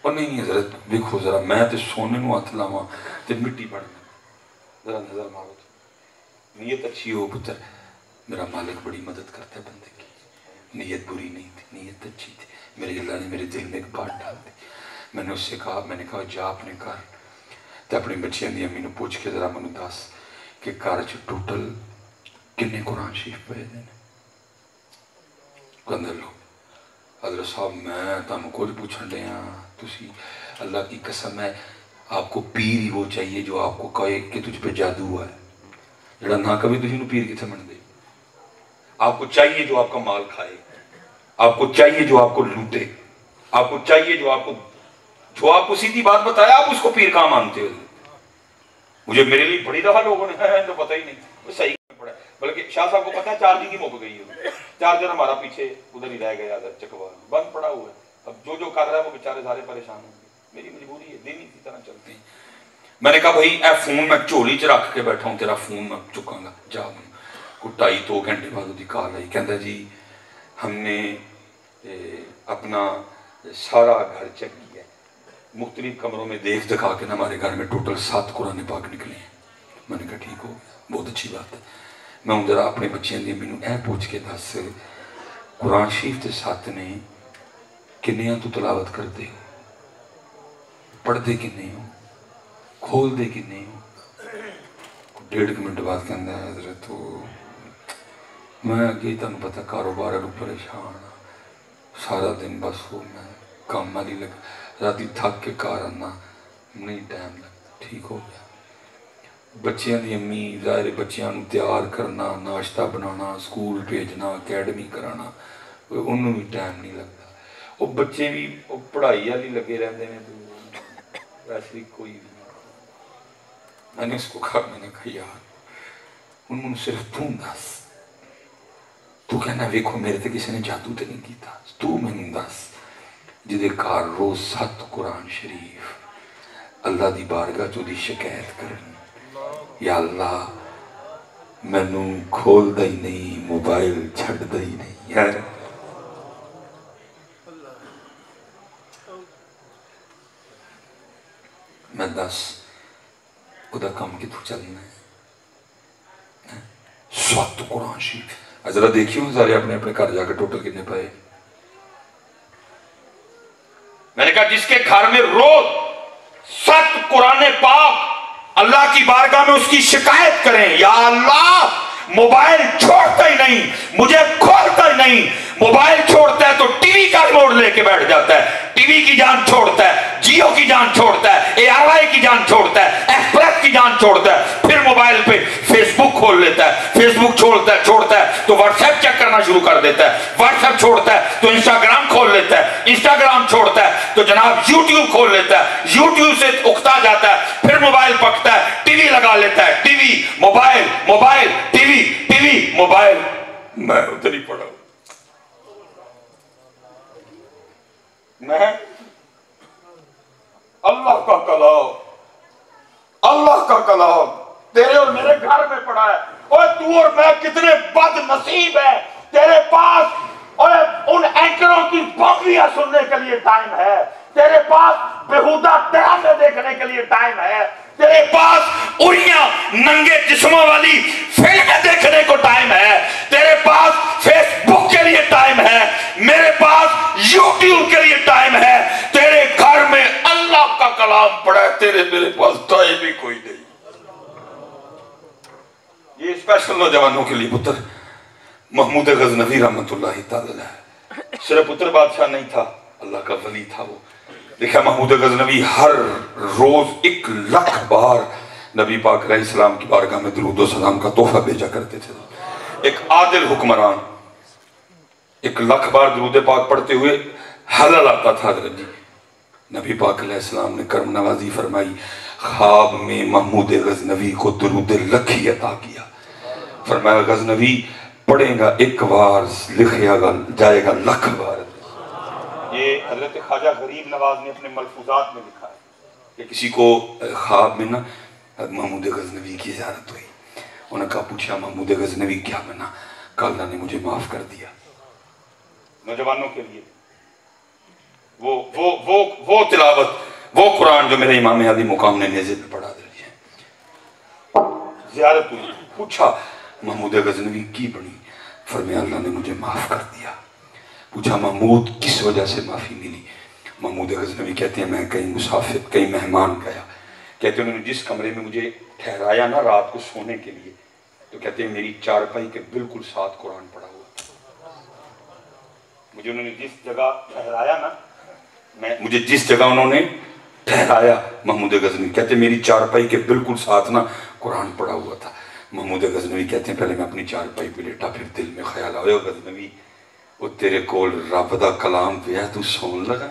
और नहीं हजरत देखो जरा, मैं तो सोने को हथ लावा तो मिट्टी बन जाए, जरा नजर मारो तो नीयत अच्छी हो पुत्र, मेरा मालिक बड़ी मदद करता है बंदे की। नीयत बुरी नहीं थी, नीयत अच्छी थी, मेरे अल्लाह ने मेरे दिल में एक बात डाल दी। मैंने उससे कहा, मैंने कहा जा अपने घर तो अपने बच्चों की अम्मी ने पूछ के जरा मैं दस कि घर च टोटल किन्ने कुरान शरीफ पे ने? कहते लो हजरत साहब मैं तुम कुछ पूछन दिया, तुसी अल्लाह की कसम है आपको पीर ही वो चाहिए जो आपको कहे कि तुझ पे जादू हुआ है, जरा ना कभी तुझे पीर कितने मन दे। आपको चाहिए जो आपका माल खाए, आपको चाहिए जो आपको लूटे, आपको चाहिए जो आपको सीधी बात बताया, आप उसको पीर कहाँ मानते हो? मुझे मेरे लिए बड़ी दफा लोगों ने तो पता ही नहीं, वो सही पड़ा। बल्कि शाह साहब को पता है चार्जिंग ही मुक गई है, चार्जर हमारा पीछे उधर ही रह गया, चकवा बंद पड़ा हुआ है। अब जो कर रहा है वो बेचारे सारे परेशान होंगे, मेरी मजबूरी है, दिन इसी तरह चलते हैं। मैंने कहा भाई ए फोन मैं झोली च रख के बैठा हूँ, तेरा फोन मैं चुकांगा जा। को 2.5 घंटे बाद उसकी कॉल आई, कहता जी हमने अपना सारा घर चेक किया, मुख्तलिफ कमरों में देख दिखा के ना हमारे घर में टोटल 7 कुरान पाक निकले हैं। मैंने कहा ठीक हो, बहुत अच्छी बात है। मैं हूँ जरा अपने बच्चों की मैनू ए पूछ के दस, कुरान शरीफ के 7 ने किन्नियां तू तलावत करते हो, पढ़ते किन्ने हो, खोलते किन्ने हो? 1.5 मिनट बाद कहता है हजरत तो मैं अगे तुम पता कारोबार वालों परेशान, सारा दिन बस वो मैं काम वाली लग, रात थक के घर आना नहीं टाइम लगता। ठीक हो गया, बच्चों की अम्मी ज़ाहिर बच्चों को तैयार करना, नाश्ता बनाना, स्कूल भेजना, अकैडमी कराना, उन्होंने भी टाइम नहीं लगता। वो बच्चे भी पढ़ाई वाली लगे रहते हैं, तो वैसे कोई भी। मैंने उसको कहा, मैंने कहा यार उन्होंने सिर्फ तू दस, तू कहना वेखो मेरे ते किसी ने जादू तो नहीं किया, तू मैनू दस जिदे घर रोज 7 कुरान शरीफ अल्लाह की बारगाह च उहदी शिकायत करन, या अल्लाह मैनू खोलदा ही नहीं, मोबाइल छड्डदा ही नहीं यार। मैं दस उदा काम कितों चलना है? 7 कुरान शरीफ जरा देखियो सारे अपने अपने घर जाकर टोटल कितने पाए। मैंने कहा जिसके घर में रोज 7 कुरान पाक अल्लाह की बारगाह में उसकी शिकायत करें, या अल्लाह मोबाइल छोड़ता ही नहीं, मुझे खोलता ही नहीं, मोबाइल छोड़ता है तो टीवी का रिमोट लेके बैठ जाता है, टीवी की जान छोड़ता है, जियो की जान छोड़ता है, ARY की जान छोड़ता है, एक्सप्रेस की जान छोड़ता है, फिर मोबाइल पे फेसबुक खोल लेता है, फेसबुक छोड़ता है तो व्हाट्सएप चेक करना शुरू कर देता है, व्हाट्सएप छोड़ता है तो इंस्टाग्राम खोल लेता है, इंस्टाग्राम छोड़ता है तो जनाब यूट्यूब खोल लेता है, यूट्यूब से उकता जाता है, फिर मोबाइल पकता है, टीवी लगा लेता है, TV mobile mobile TV TV mobile. मैं उधर ही पड़ा, मैं अल्लाह का कलाम, अल्लाह का कलाम तेरे और मेरे घर में पड़ा है। और तू और मैं कितने बदनसीब है, तेरे पास और उन एंकरों की बकरियां सुनने के लिए टाइम है, तेरे पास बेहुदा ड्रामे देखने के लिए टाइम है, तेरे पास उड़ियां नंगे जिस्मों वाली फिल्में देखने को टाइम है, तेरे पास फेसबुक के लिए टाइम है, मेरे पास यूट्यूब के लिए टाइम है, तेरे घर में अल्लाह का कलाम पड़ा है, तेरे मेरे पास टाइम ही कोई नहीं। ये स्पेशल नौजवानों के लिए पुत्र महमूद गजनवी रहमतुल्लाहि तआला है। सिर्फ पुत्र बादशाह नहीं था, अल्लाह का वली था वो। देखा महमूद गजनवी हर रोज 1 लाख बार नबी पाक अलैहिस्सलाम की बारगाह में दुरूद और सलाम का तोहफा भेजा करते थे। एक आदिल हुक्मरान 1 लाख बार दुरूद पाक पढ़ते हुए हलल आता था। नबी पाक अलैहिस्सलाम ने कर्म नवाजी फरमाई, ख्वाब में महमूद गजनवी को दुरूद लखी अता किया। फरमाया गजनवी पढ़ेगा 1 बार लिखा जाएगा 1 लाख बार। ये हजरत ख्वाजा गरीब नवाज ने अपने मलफूजात में लिखा है कि किसी को ख्वाब में ना महमूद गजनवी की ज़ियारत हुई, उन्होंने कहा, पूछा महमूद गजनवी क्या बना? कहा अल्लाह ने मुझे माफ कर दिया। नौजवानों के लिए वो तिलावत, वो कुरान जो मेरे इमाम अली मुकाम ने नेज़े पे पढ़ा दी है। ज़ियारत हुई, पूछा महमूद गजनवी की बनी? फरमाया अल्लाह ने मुझे माफ कर दिया। पूछा महमूद किस वजह से माफी मिली? महमूद गजनवी कहते हैं मैं कहीं मुसाफिर, कहीं मेहमान गया, कहते हैं उन्होंने जिस कमरे में मुझे ठहराया ना रात को सोने के लिए, तो कहते हैं मेरी चारपाई के बिल्कुल साथ कुरान पढ़ा हुआ। मुझे उन्होंने जिस जगह ठहराया ना, मुझे जिस जगह उन्होंने ठहराया, महमूद गजनवी कहते हैं मेरी चारपाई के बिल्कुल साथ ना कुरान पढ़ा हुआ था। महमूद गजनवी कहते हैं पहले मैं अपनी चारपाई पे लेटा, फिर दिल में ख्याल आया गजनवी वो तेरे कोल रब दा कलाम पे है, तू सोन लगा,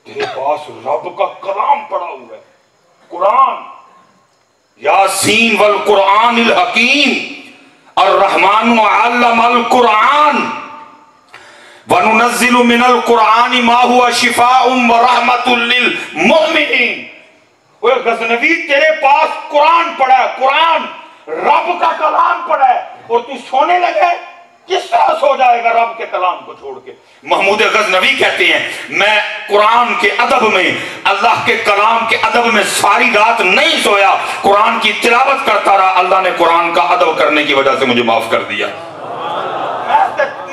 तेरे पास रब का कलाम पड़ा हुआ है, कुरान। यासीन वल कुरानिल हकीम अर्रहमान अल्लमल कुरान वनुनज़्ज़िलु मिनल कुरानी मा हुवा शिफाउम व रहमतुल लिल मुमिनीन। वो गजनवी तेरे पास कुरान पड़ा है, कुरान रब का कलाम पड़ा है, और तू सोने लगे? किस तरह सो जाएगा रब के कलाम को छोड़ के? महमूद गजनवी कहते हैं मैं कुरान के अदब में, अल्लाह के कलाम के अदब में सारी रात नहीं सोया, कुरान की तिलावत करता रहा। अल्लाह ने कुरान का अदब करने की वजह से मुझे माफ कर दिया।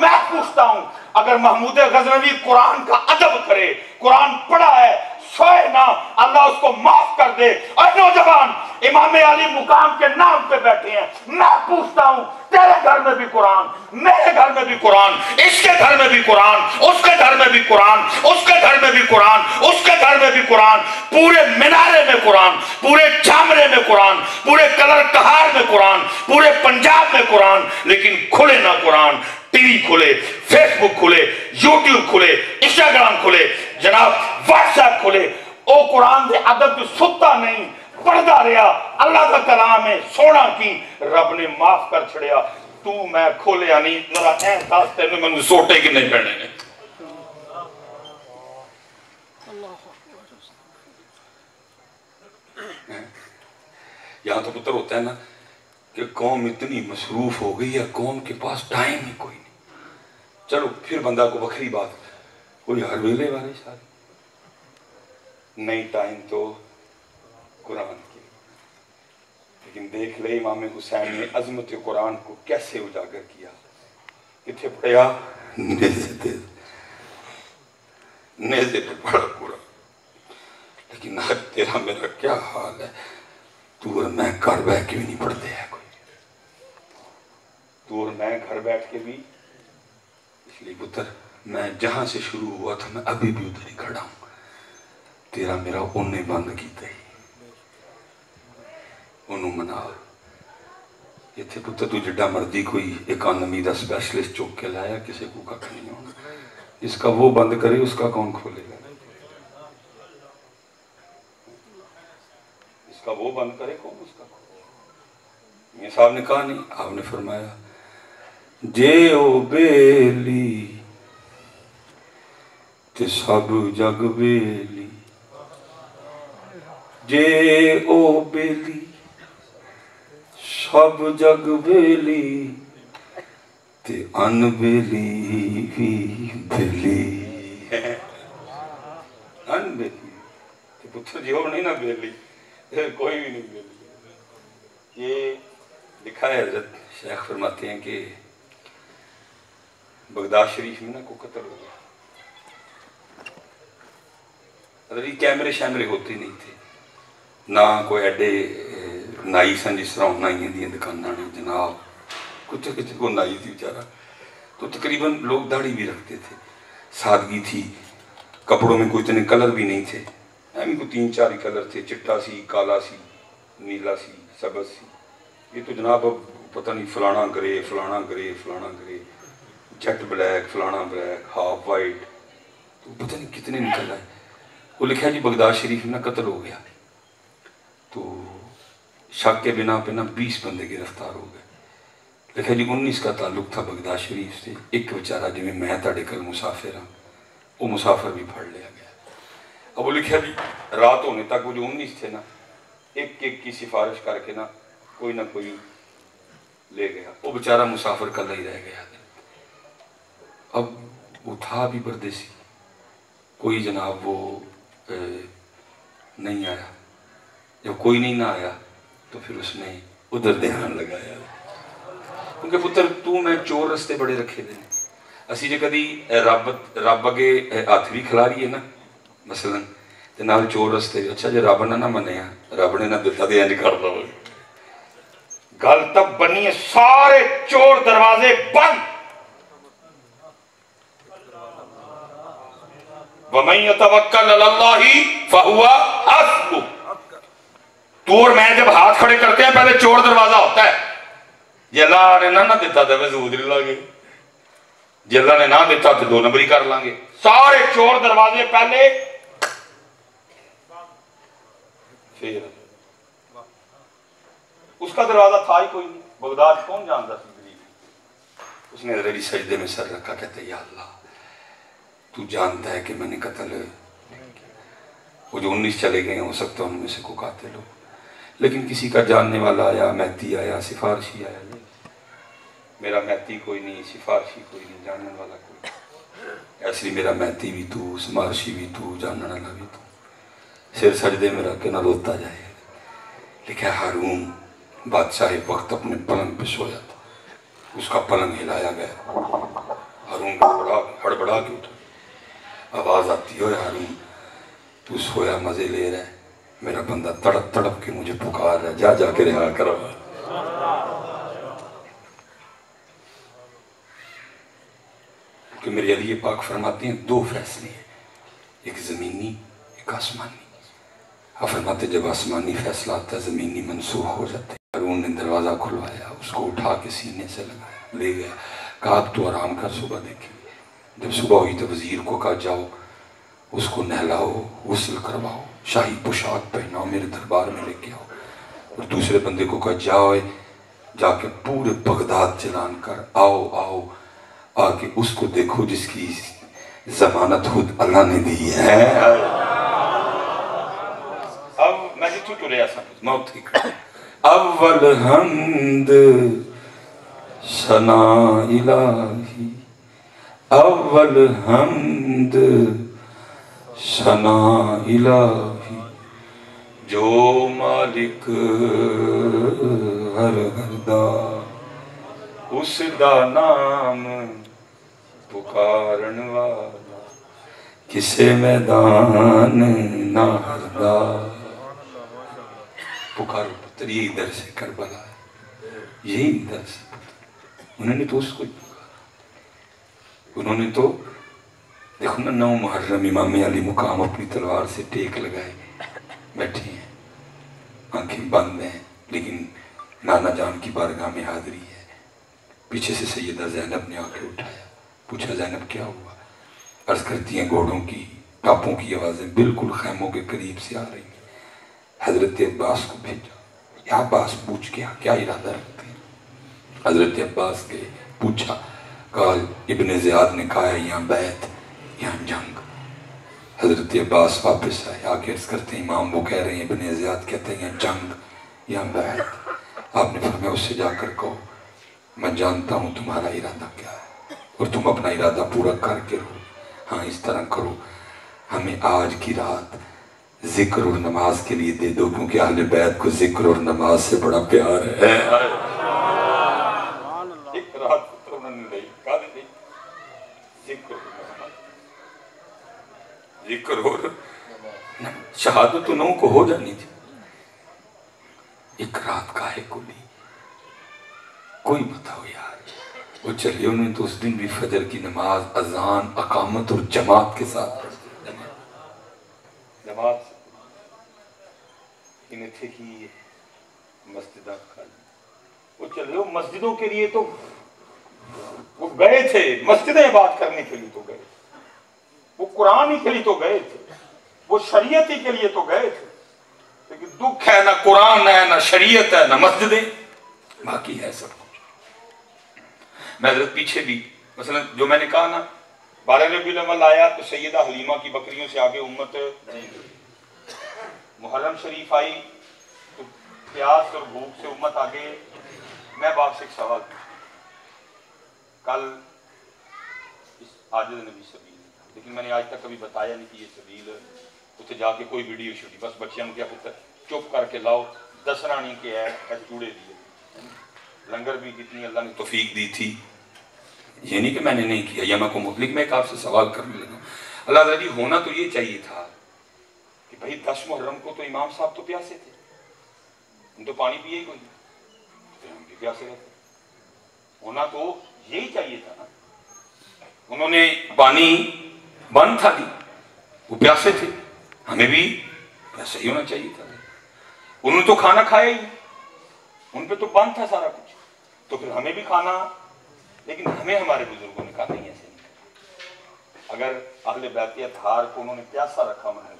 मैं पूछता हूं, अगर महमूद गजनवी कुरान का अदब करे, कुरान पढ़ा है, सोए ना, अल्लाह उसको माफ कर दे। और नौजवान इमाम अली मुकाम के नाम पे बैठे हैं, मैं पूछता हूं तेरे घर में भी कुरान, मेरे घर में भी कुरान, इसके घर में भी कुरान, उसके घर में भी कुरान, उसके घर में भी कुरान, उसके घर में भी कुरान, पूरे मीनारे में कुरान, पूरे चामरे में कुरान, पूरे कलर कहार में कुरान, पूरे पंजाब में कुरान, लेकिन खुले ना कुरान। टीवी खुले, फेसबुक खुले, यूट्यूब खुले, इंस्टाग्राम खुले, जनाब व्हाट्सएप खुले, ओ कुरान दे अदब तो सुता नहीं, पढ़दा रहा, अल्लाह का कलाम है, सोना की रब ने माफ कर छड़िया। तू मैं खोलिया नहीं, जरा एहसास तेन मैं सोटे कि नहीं पहने ने। यहाँ तो पुत्र होता है ना कि कौम इतनी मसरूफ हो गई है, कौम के पास टाइम ही कोई नहीं। चलो फिर बंदा को बखरी बात, कोई हर वेले वाली शादी नहीं, टाइम तो कुरान की। लेकिन देख ले इमाम हुसैन ने अजमत कुरान को कैसे उजागर किया। किथे पढ़िया? नेज़े पे पढ़ा कुरान। लेकिन आज तेरा मेरा क्या हाल है, तू और मैं घर बैठ के भी नहीं पढ़ते हैं कोई, तू और मैं घर बैठ के भी। इसलिए पुत्र मैं जहां से शुरू हुआ था मैं अभी भी उधर ही खड़ा हूं, तेरा मेरा उन्हें बंद की उन्होंने मना। इतने पुत्र तू जिड्डा मर्जी कोई इकानमी का स्पैशलिस्ट चुक के लाया, किसी को कख नहीं होना। इसका वो बंद करे, उसका कौन खोलेगा? इसका वो बंद करे, कौन उसका खोलेगा? ये साहब ने कहा नहीं, आपने फरमाया जे ओ बेली ते सब जग बेली, जे ओ बेली सब जग बेली, ते अनबेली भी बेली। अनबेली ते पुत्र जी हो नहीं ना बेली, कोई भी नहीं बेली। ये लिखा है, हजरत शेख फरमाते हैं कि बगदाद शरीफ में ना को कत्ल हो गया। अरे कैमरे शैमरे होते नहीं थे ना, कोई एडे नाई सन जिस तरह नाइया दी दुकाना ने जनाब, कुछ किसी को नाई थी बेचारा, तो तकरीबन लोग दाढ़ी भी रखते थे, सादगी थी, कपड़ों में कोई इतने कलर भी नहीं थे, एवं कोई 3-4 ही कलर थे, चिट्टा सी, काला सी, नीला सी, सबज सी। ये तो जनाब अब पता नहीं फलाना ग्रे, फलाना ग्रे, फलाना ग्रे, जेट ब्लैक, फलाना ब्लैक, हाफ वाइट, तो पता नहीं कितने निकल आए। वो लिखा जी बगदाद शरीफ में ना कत्ल हो गया, तो शक के बिना पे ना 20 बंदे गिरफ्तार हो गए। लिखा जी 19 का ताल्लुक था बगदाद शरीफ से। एक बेचारा जिमें मैं ताड़े कल मुसाफिर हाँ, वो मुसाफिर भी फड़ लिया गया। अब वो लिखा जी रात होने तक वो जो 19 थे ना, एक एक की सिफारिश करके ना कोई ले गया, वो बेचारा मुसाफिर कल ही रह गया। अब वो था भी परदेसी, कोई जनाब वो नहीं आया। जब कोई नहीं ना आया तो फिर उसने उधर ध्यान लगाया, क्योंकि पुत्र तू मैं चोर रस्ते बड़े रखे देने। असी जो कभी रब अगे हथ भी खिलारीए ना मसलन, तो नाल चोर रस्ते, अच्छा जो रब ने ना मनिया, रब ने ना दिता तो इंज कर दो। गल तब बनी है, सारे चोर दरवाजे बंद। वमन यतवक्कल अलल्लाहि फहुवा हस्बुह। तू और मैं जब हाथ खड़े करते हैं पहले चोर दरवाजा होता है। जे अल्लाह ने ना दिता तो वजूद ले लांगे, जे अल्लाह ने ना दिता तो 2 नंबरी कर लांगे। सारे चोर दरवाजे पहले, फिर उसका दरवाजा था ही कोई नहीं। बगदाद कौन जानता सी गरीब। उसने हजरत सजदे में सर रखा, कहते या अल्लाह तू जानता है कि मैंने कत्ल, वो जो 19 चले गए हो सकता है उनमें से को कातिल हो, लेकिन किसी का जानने वाला आया, मैती आया, सिफारशी आया। मेरा मैती कोई नहीं, सिफारशी कोई नहीं, जानने वाला कोई। ऐसे मेरा मैती भी तू, सिफारशी भी तू, जानने वाला भी तू। सिर सजदे में रख के ना रोता जाए। लिखा हारून बादशाह वक्त अपने पलंग पे सोया था, उसका पलंग हिलाया गया। हारून हड़बड़ा के उठा, आवाज आती है हारून तू सोया मजे ले रहा है, मेरा बंदा तड़प तड़प के मुझे पुकार रहा है, जा जाके रिहा करो। कि मेरे अली पाक फरमाते हैं 2 फैसले हैं, एक जमीनी एक आसमानी। आप फरमाते जब आसमानी फैसला आता है जमीनी मनसूख हो जाते। हारून ने दरवाजा खुलवाया, उसको उठा के सीने से लगाया, ले गया, कहा तो आराम कर, सुबह देखेंगे। जब सुबह हुई तो वजीर को कहा जाओ उसको नहलाओ, गुस्ल करवाओ, शाही पोशाक पहनाओ, मेरे दरबार में लेके आओ। और दूसरे बंदे को कहा जाओ जाके पूरे बगदाद चलान कर आओ आओ, आके उसको देखो जिसकी जमानत खुद अल्लाह ने दी है। अब मैं जितू तो ले मौत ही अव्वल हमद सना इलाही, अव्वल हमद सना इलाही, जो मालिक हर हरदा उसदा नाम पुकारन वाला, किसे मैदान ना हरदा। पुकारो पुत्र, यही दर से करबला है, यही दर से। उन्होंने तो उसको उन्होंने तो देखो ना 9 मुहर्रम इमाम अली मुकाम अपनी तलवार से टेक लगाए बैठे हैं, आंखें बंद हैं, लेकिन नाना जान की बारगाह में हाजिरी है। पीछे से सैयदा ज़ैनब ने आके उठाया, पूछा ज़ैनब क्या हुआ? अर्ज करती हैं घोड़ों की टापों की आवाज़ें बिल्कुल खैमों के करीब से आ रही हैं। हजरत अब्बास को भेजा, या अब्बास पूछ क्या इरादा रखते हैं? हजरत अब्बास के पूछा, कहा इब्ने ज़ियाद ने कहा है यहाँ बैत, यहाँ जंग। हजरत अब्बास वापस आए, आके अर्ज करते हैं इमाम वो कह रहे हैं, इब्ने ज़ियाद कहते हैं यहाँ जंग, यहाँ बैत। आपने फरमाया उससे जाकर कहो मैं जानता हूँ तुम्हारा इरादा क्या है और तुम अपना इरादा पूरा करके रहो। हाँ इस तरह करो, हमें आज की रात जिक्र और नमाज के लिए दे दो, क्योंकि अहले बैत को जिक्र और नमाज से बड़ा प्यार है। एक रात तो उन्होंने नहीं कहा, जिक्र और शहादत तो नौ को हो जानी थी, एक रात का है को ली, कोई बताओ यार। वो चलिए उन्होंने तो उस दिन भी फजर की नमाज अजान अकामत और जमात के साथ पढ़ दी। जमात इन्हें थे कि मस्जिद वो चले, वो मस्जिदों के लिए तो वो गए थे, मस्जिदें बात करने के लिए तो गए, वो कुरान ही के लिए तो गए थे, वो शरीयत ही के लिए तो गए थे। लेकिन दुख है ना कुरान है ना शरीयत है ना मस्जिदें, बाकी है सब कुछ। मैं पीछे भी मसलन जो मैंने कहा ना 12 रबीउल अव्वल आया तो सैयदा हलीमा की बकरियों से आगे उम्मत नहीं गई। मुहर्रम शरीफ आई तो प्यास और भूख से उम्मत आगे। मैं बाप से एक सवाल पूछा, कल आजिज़ नबी सबील, लेकिन मैंने आज तक कभी बताया नहीं कि ये सबील उत्थे जाके कोई वीडियो शूटी, बस बच्चों क्या पुत्र चुप करके लाओ, दसना नहीं के है चूड़े दिए। लंगर भी कितनी अल्लाह ने तौफीक दी थी, ये नहीं कि मैंने नहीं किया या मैं को मुतलिक में एक आपसे सवाल करने लगा। अल्लाह जी होना तो ये चाहिए था कि भाई 10 मुहर्रम को तो इमाम साहब तो प्यासे थे, हम तो पानी पिए ही कोई, तो हम भी प्यासे रहते, होना तो यही चाहिए था ना। उन्होंने पानी बंद था दी, वो प्यासे थे, हमें भी ऐसा ही होना चाहिए था। उन्होंने तो खाना खाया ही, उन पे तो बंद था सारा कुछ, तो फिर हमें भी खाना। लेकिन हमें हमारे बुजुर्गों ने कहा नहीं ऐसे नहीं, अगर अहले बैत अतहार को उन्होंने प्यासा रखा मन,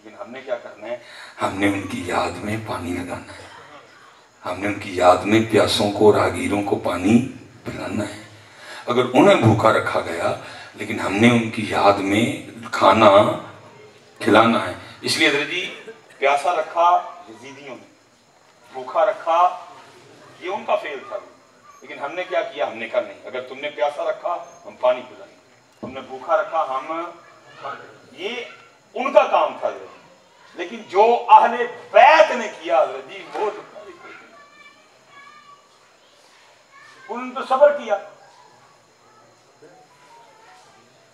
लेकिन हमने क्या करना है, हमने उनकी याद में पानी लगाना है, हमने उनकी याद में प्यासों को राहगीरों को पानी पिलाना है। अगर उन्हें भूखा रखा गया लेकिन हमने उनकी याद में खाना खिलाना है। इसलिए हज़रत जी प्यासा रखा यजीदियों ने, भूखा रखा ये उनका फेल था, लेकिन हमने क्या किया, हमने कहा नहीं, अगर तुमने प्यासा रखा हम पानी पिलाएंगे, तुमने भूखा रखा हम, ये उनका काम था। लेकिन जो अहले बैत ने किया जी वो तो उन्होंने तो सब्र किया,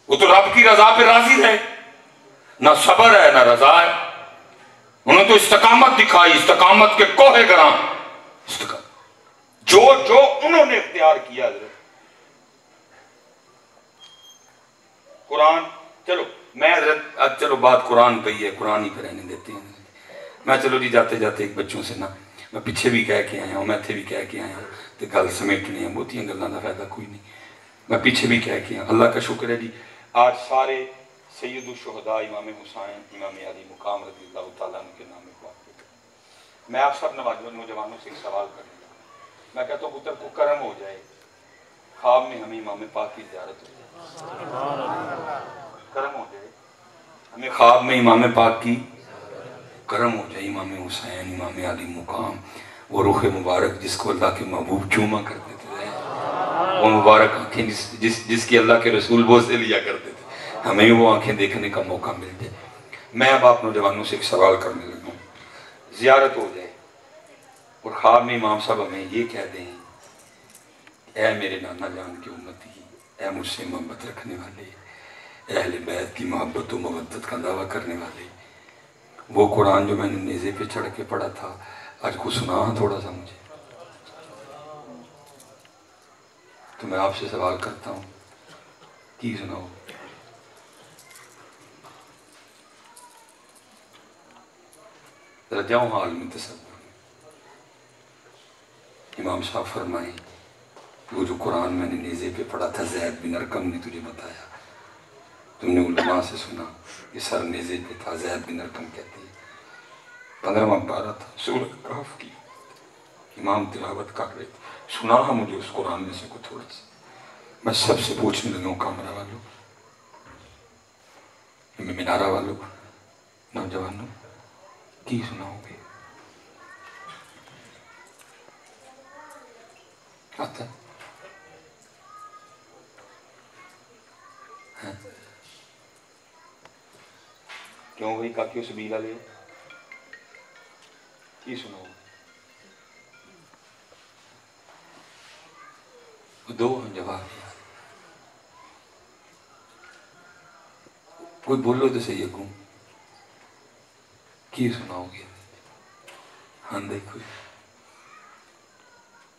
वो तो रब की रजा पे राजी रहे, ना सब्र है ना रजा है। उन्होंने तो इस्तकामत दिखाई, इस्तकामत के कोहे गरां, जो जो उन्होंने इख्तियार किया। कुरान चलो मैं हजरत चलो बात कुरान पे ही है, कुरान ही पे रहने देते हैं। मैं चलो जी जाते जाते एक बच्चों से ना, मैं पिछे भी कह के आया हूँ, मैं थे भी कह के आया हूँ, तो गल समेटनी है, बहुतियां गल्लां दा फायदा कोई नहीं। मैं पीछे भी कह के आया, अल्लाह का शुक्र है जी आज सारे सैयदुल शुहदा इमाम हुसैन इमाम अली मुकाम रज़ियल्लाहु ताला अन्हु के नाम पे। मैं आप सब नौजवानों से एक सवाल करने लगा, मैं कहता हूँ पुत्र को कर्म हो जाए ख्वाब में हमें इमाम पाक की ज़ियारत हो जाए, कर्म हो जाए हमें ख्वाब में इमाम पाक की कर्म हो जाए, इमाम हुसैन इमाम अली मुकाम, वो रुख मुबारक जिसको अल्लाह के महबूब चूमा करते थे, वो मुबारक आंखें जिसकी अल्लाह के रसूल वो से लिया करते थे, हमें वो आंखें देखने का मौका मिल जाए। मैं अब आप नौजवानों से एक सवाल करने लगा, ज़ियारत हो जाए और ख्वाब में इमाम साहब हमें ये कह दें, ऐ मेरे नाना जान की उम्मती, ऐ मुझसे मोहब्बत रखने वाले, अहले बैत की मोहब्बत व मवद्दत का दावा करने वाले, वो कुरान जो मैंने नेज़े पे चढ़ के पढ़ा था आज को सुना थोड़ा सा मुझे। तो मैं आपसे सवाल करता हूँ की सुनाओ, जरा जाओ हाल में तसव्वुर, इमाम साहब फरमाए, वो जो कुरान मैंने नेज़े पे पढ़ा था, ज़ैद बिन अरकम ने तुझे बताया, तुमने उलमा से सुना कि सर नेज़े पे था, ज़ैद बिन अरकम कहती है। 15वां पारा था सूरह कहफ की, इमाम तिलावत कर रहे थे, सुना मुझे उस कुरान में से कुछ थोड़ा सा। मैं सबसे पूछने लगा, कामरा वालों, मीनारा वालों, नौजवानों, की सुनाओगे? आता है? क्यों भाई काकी उस बीला ले की सुनाओ? दो हम जवाब, कोई बोलो तो सही अगू, की सुनाओगे? हाँ देखो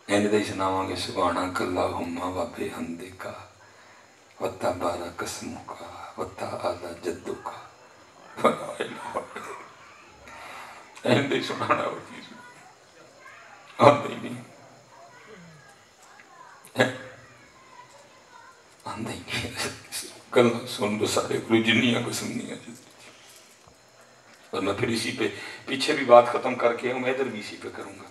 एंड ही सुनावांगे, सुभाना कल्ला हुम्मा वाबे हंदे का वत्ता बारा कसमों का वत्ता आला जद्दों का, एंड ही सुनाना और चीज आते ही नहीं, आंदा ही नहीं। कल सुन दो सारे गुरु जिन्नियां को सुननी है। और मैं फिर इसी पे पीछे भी बात खत्म करके मैं इधर भी इसी पे करूंगा।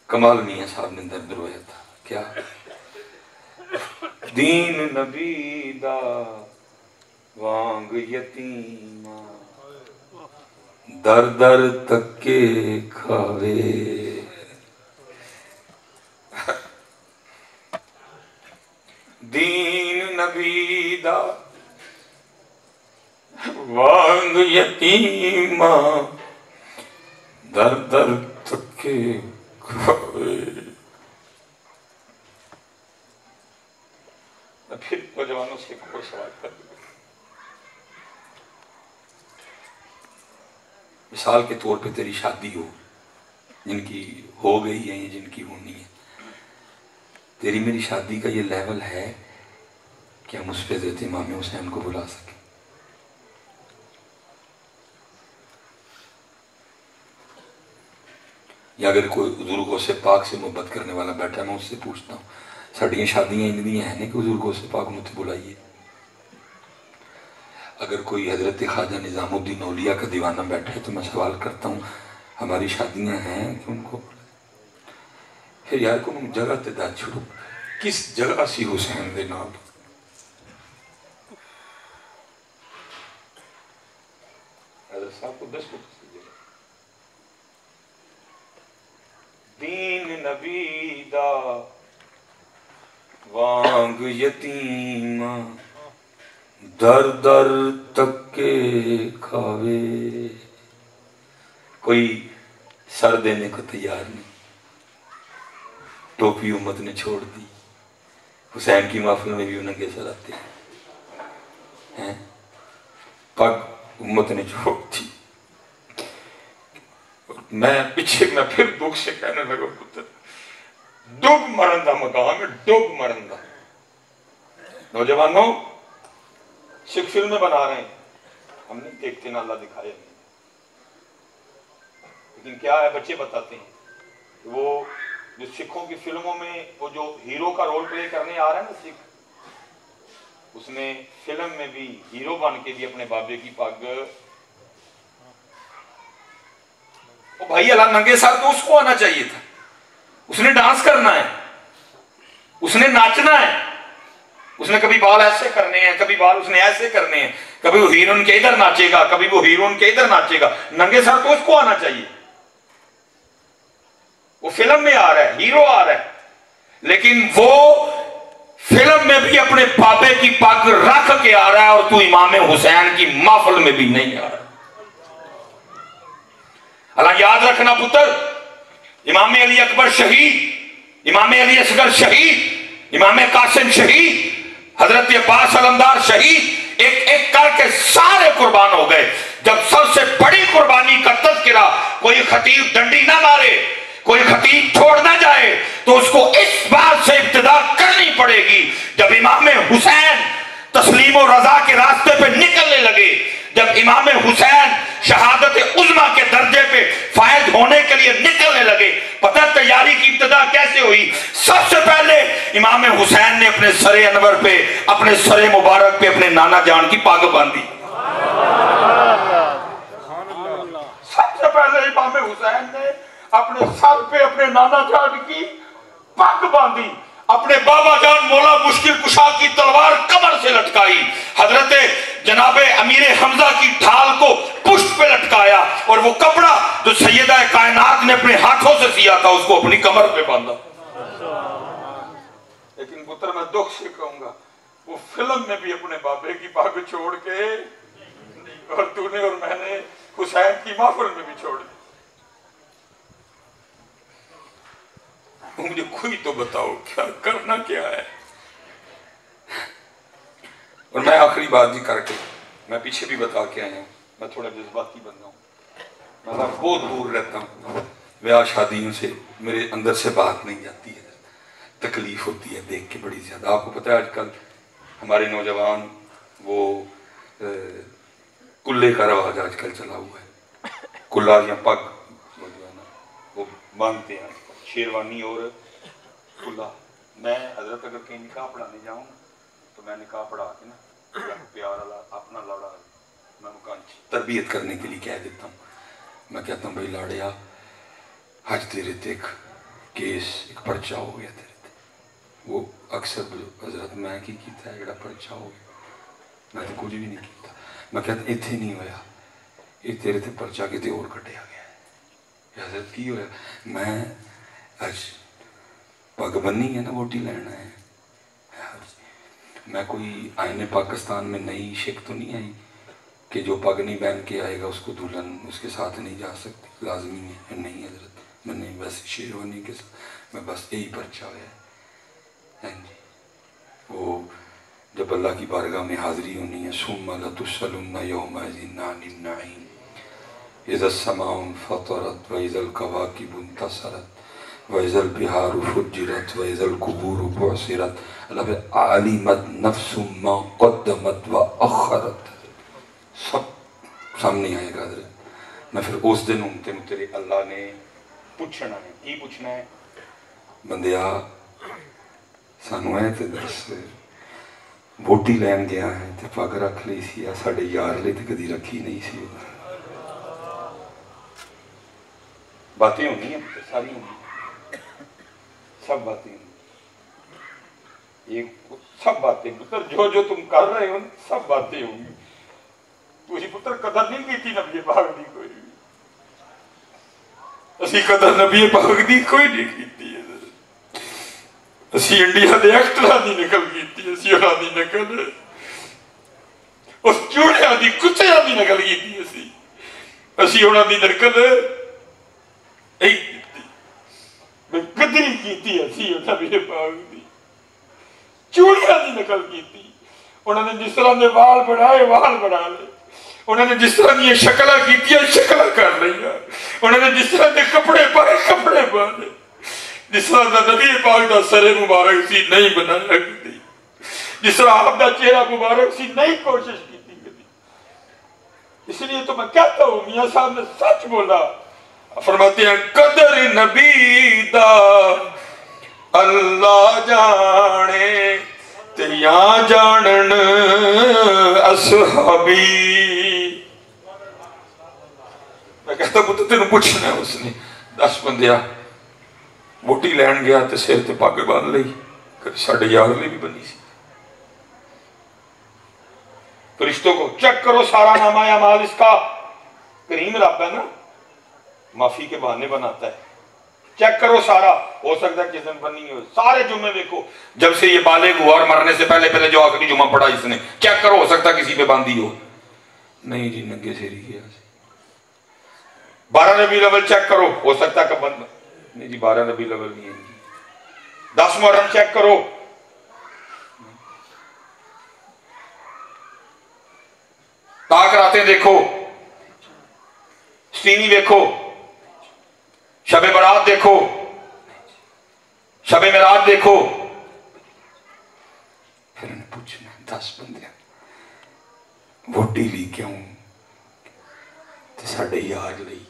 कमाल मियां साहब ने दर्द रोया था, क्या दीन नबी दा वांग यतीमा दर दर तके खावे, दीन नबी दा वांग यतीमा दर दर तके खावे। फिर नौजवानों से कोई सवाल कर दूं, मिसाल के तौर पे तेरी शादी हो, जिनकी हो गई है या जिनकी होनी है, तेरी मेरी शादी का ये लेवल है कि हम उस पे हज़रत इमाम हुसैन को बुला सकें? या अगर कोई हुजूर गौसे पाक से मोहब्बत करने वाला बैठा है, मैं उससे पूछता हूँ, साड़ियाँ शादियाँ इन्दियाँ हैं कि हुजूर गौसे पाक मुझे बुलाइए। अगर कोई हजरत ख्वाजा निज़ामुद्दीन औलिया का दीवाना बैठा है तो मैं सवाल करता हूँ, हमारी शादियाँ हैं कि उनको? फिर यार को जगह ते दा छोड़ो, किस जगह सी हुसैन दे नाल? हजरत साहब को 10 दीन नबी दा वांग यतीमा दर दर तके खावे। कोई सर देने को तैयार नहीं, टोपी उम्मत ने छोड़ दी। हुसैन की महफिल में भी नंगे सर आते हैं, पग उम्मत ने छोड़ दी। मैं पीछे मैं फिर दुख से कहने लगा, पुत्र डूब मरन का मकाम है, डूब मरन का। नौजवानों सिख फिल्में बना रहे हैं, हमने देखते ना, अल्लाह दिखाया नहीं, लेकिन क्या है बच्चे बताते हैं, वो जो सिखों की फिल्मों में वो जो हीरो का रोल प्ले करने आ रहा है ना सिख, उसमें फिल्म में भी हीरो बन के भी अपने बाबे की पग, ओ भाई अल्लाह नंगे सर तो उसको आना चाहिए था, उसने डांस करना है, उसने नाचना है, उसने कभी बाल ऐसे करने हैं, कभी बाल उसने ऐसे करने हैं, कभी वो हीरोइन के इधर नाचेगा, कभी वो हीरोइन के इधर नाचेगा, नंगे सर तो उसको आना चाहिए। वो फिल्म में आ रहा है, हीरो आ रहा है, लेकिन वो फिल्म में भी अपने बाबे की पग रख के आ रहा है और तू इमाम हुसैन की महफिल में भी नहीं आ रहा। अल्लाह याद रखना पुत्र, इमाम अली अकबर शहीद, इमाम अली असगर शहीद, इमाम कासिम शहीद, हजरत अब्बास अलमदार शहीद, एक एक करके सारे कुर्बान हो गए। जब सबसे बड़ी कुर्बानी का तज़किरा कोई खतीब डंडी ना मारे, कोई खतीब छोड़ ना जाए, तो उसको इस बात से इब्तिदा करनी पड़ेगी जब इमाम हुसैन तस्लीम और रजा के रास्ते पे निकलने लगे, जब इमाम हुसैन शहादत उज़्मा के दर्जे पे फायद होने के लिए निकलने लगे, पता तैयारी की इब्तिदा कैसे हुई? सबसे पहले इमाम हुसैन ने अपने सरे अनवर पे, अपने सरे मुबारक पे अपने नाना जान की पग बांधी। सबसे पहले इमाम हुसैन ने अपने सर पे अपने नाना जान की पग बांधी, अपने बाबा जान मौला मुश्किल कुशा की तलवार कमर से लटकाई, हजरत जनाबे अमीर हमजा की ढाल को पुष्ट पे लटकाया, और वो कपड़ा जो सैयदा कायनात ने अपने हाथों से सिया था उसको अपनी कमर पे बांधा। लेकिन पुत्र मैं दुख से कहूंगा, वो फिल्म में भी अपने बाबे की पग छोड़ के, और तूने और मैंने हुसैन की महफिल में भी छोड़ दी। मुझे कोई तो बताओ क्या करना क्या है। और मैं आखिरी बात जी करके, मैं पीछे भी बता के आया हूं, मैं थोड़ा जज्बाती बंदा हूं, मैं बहुत दूर रहता हूं ब्याह शादियों से, मेरे अंदर से बात नहीं जाती है, तकलीफ होती है देख के बड़ी ज्यादा। आपको पता है आजकल हमारे नौजवान वो कुल्ले का रवाज आजकल चला हुआ है, कुल्ला या पग वो बांधते हैं, शेरवानी और कुल्ला। मैं हजरत अगर कहीं निकाह पढ़ाने जाऊँ तो मैं निकाह पढ़ा के ना प्यार वाला अपना लाड़ा मैं उनका तरबियत करने के लिए कह देता हूँ। मैं कहता हूँ भाई लाड़िया, आज तेरे ते एक केस, एक पर्चा हो गया तेरे ते। वो अक्सर हजरत मैं की किया है, पर्चा हो गया, मैं तो कुछ भी नहीं किया। मैं कहता इतने नहीं होया, ये तेरे ते पर्चा कितने और कटिया गया है। हजरत की होया? मैं आज पग बनी है ना, वोटी लेना है। मैं कोई आईने पाकिस्तान में नई शिक तो नहीं आई कि जो पग नहीं पहन के आएगा उसको दुल्हन उसके साथ नहीं जा सकती, लाजमी है नहीं हजरत। मैंने वैसे शेरवानी के साथ मैं बस यही पर्चा है जी। वो जब अल्लाह की बारगाह में हाजिरी होनी है, सुम्मा लतुस्सलुन्ना यौमइज़िन अनिन नईम इज़ा समाउन फतरत व इज़ल कवाकिबु इंतसरत व इज़ल बिहारु फुज्जिरत व इज़ल कुबूरु बुअसिरत अलिमत नफ्सुम मा क़द्दमत व अख़रत। सब सामने आएगा हज़रत। मैं फिर उस दिन उनते तेरे अल्लाह ने पूछना है, की पूछना है? बंदिया सानू है ते दस, वोटी लैन गया है तो पग रख ली सी, साडे यार ले तो कदी रखी नहीं सी। बातें होनी है सारी, होंगी सब बातें, ये सब बातें पुत्र जो जो तुम कर रहे हो सब बातें होंगी। तुझी पुत्र कदर नहीं की थी नबी पाक दी, कोई असी कदर नबी पाक दी कोई नहीं की थी। असी इंडिया के एक्टरा की नकल की, असी उन्होंने नकल उस चूड़िया की कुत्तिया की नकल की, असी उन्होंने नकल कदरी की, असी नबी पाक दी चूड़िया की नकल की। उन्होंने जिस तरह के वाल बढ़ाए वाल बढ़ा ले, उन्होंने जिस तरह की शक्ल की शक्ल कर लिया, उन्होंने जिस तरह के कपड़े पाए कपड़े पा ले, जिस तरह का नबी पाक का सरे मुबारक सी नहीं बनाया कभी, जिस तरह आपका चेहरा मुबारक सी नहीं कोशिश की कभी। इसलिए तो मैं कहता हूँ मियाँ साहब ने सच बोला, फरमाते हैं कदर नबी दा अल्लाह जाने ते या जानन असहाबी। मैं कहता पुत्र तेन पूछना है, उसने 10 बंदिया वोटी लैन गया तो सिर ते पग बन ली, साढ़े यार लिए भी बनी सी। फरिश्तों को चेक करो सारा नामा या माल इसका, करीम रब है ना, माफी के बहाने बनाता है। चेक करो सारा, हो सकता है किस दिन बनी हो। सारे जुम्मे देखो जब से ये बालिग हुआ और मरने से पहले पहले जो आखिरी जुम्मा पढ़ा इसने, चेक करो हो सकता है किसी पे बांधी हो। नहीं जी नंगे सिर ही गया। 12 रबी अव्वल चेक करो, हो सकता है बंद नहीं जी 12 रबी अव्वल नहीं है जी। 10 मुहर्रम चेक करो, ताक रातें देखो, स्टीनी देखो, शबे बरात देखो, शबे मेराज देखो। फिर उन्हें पूछना 10 बंदे वोटी ली क्यों, ते साडे यार लई।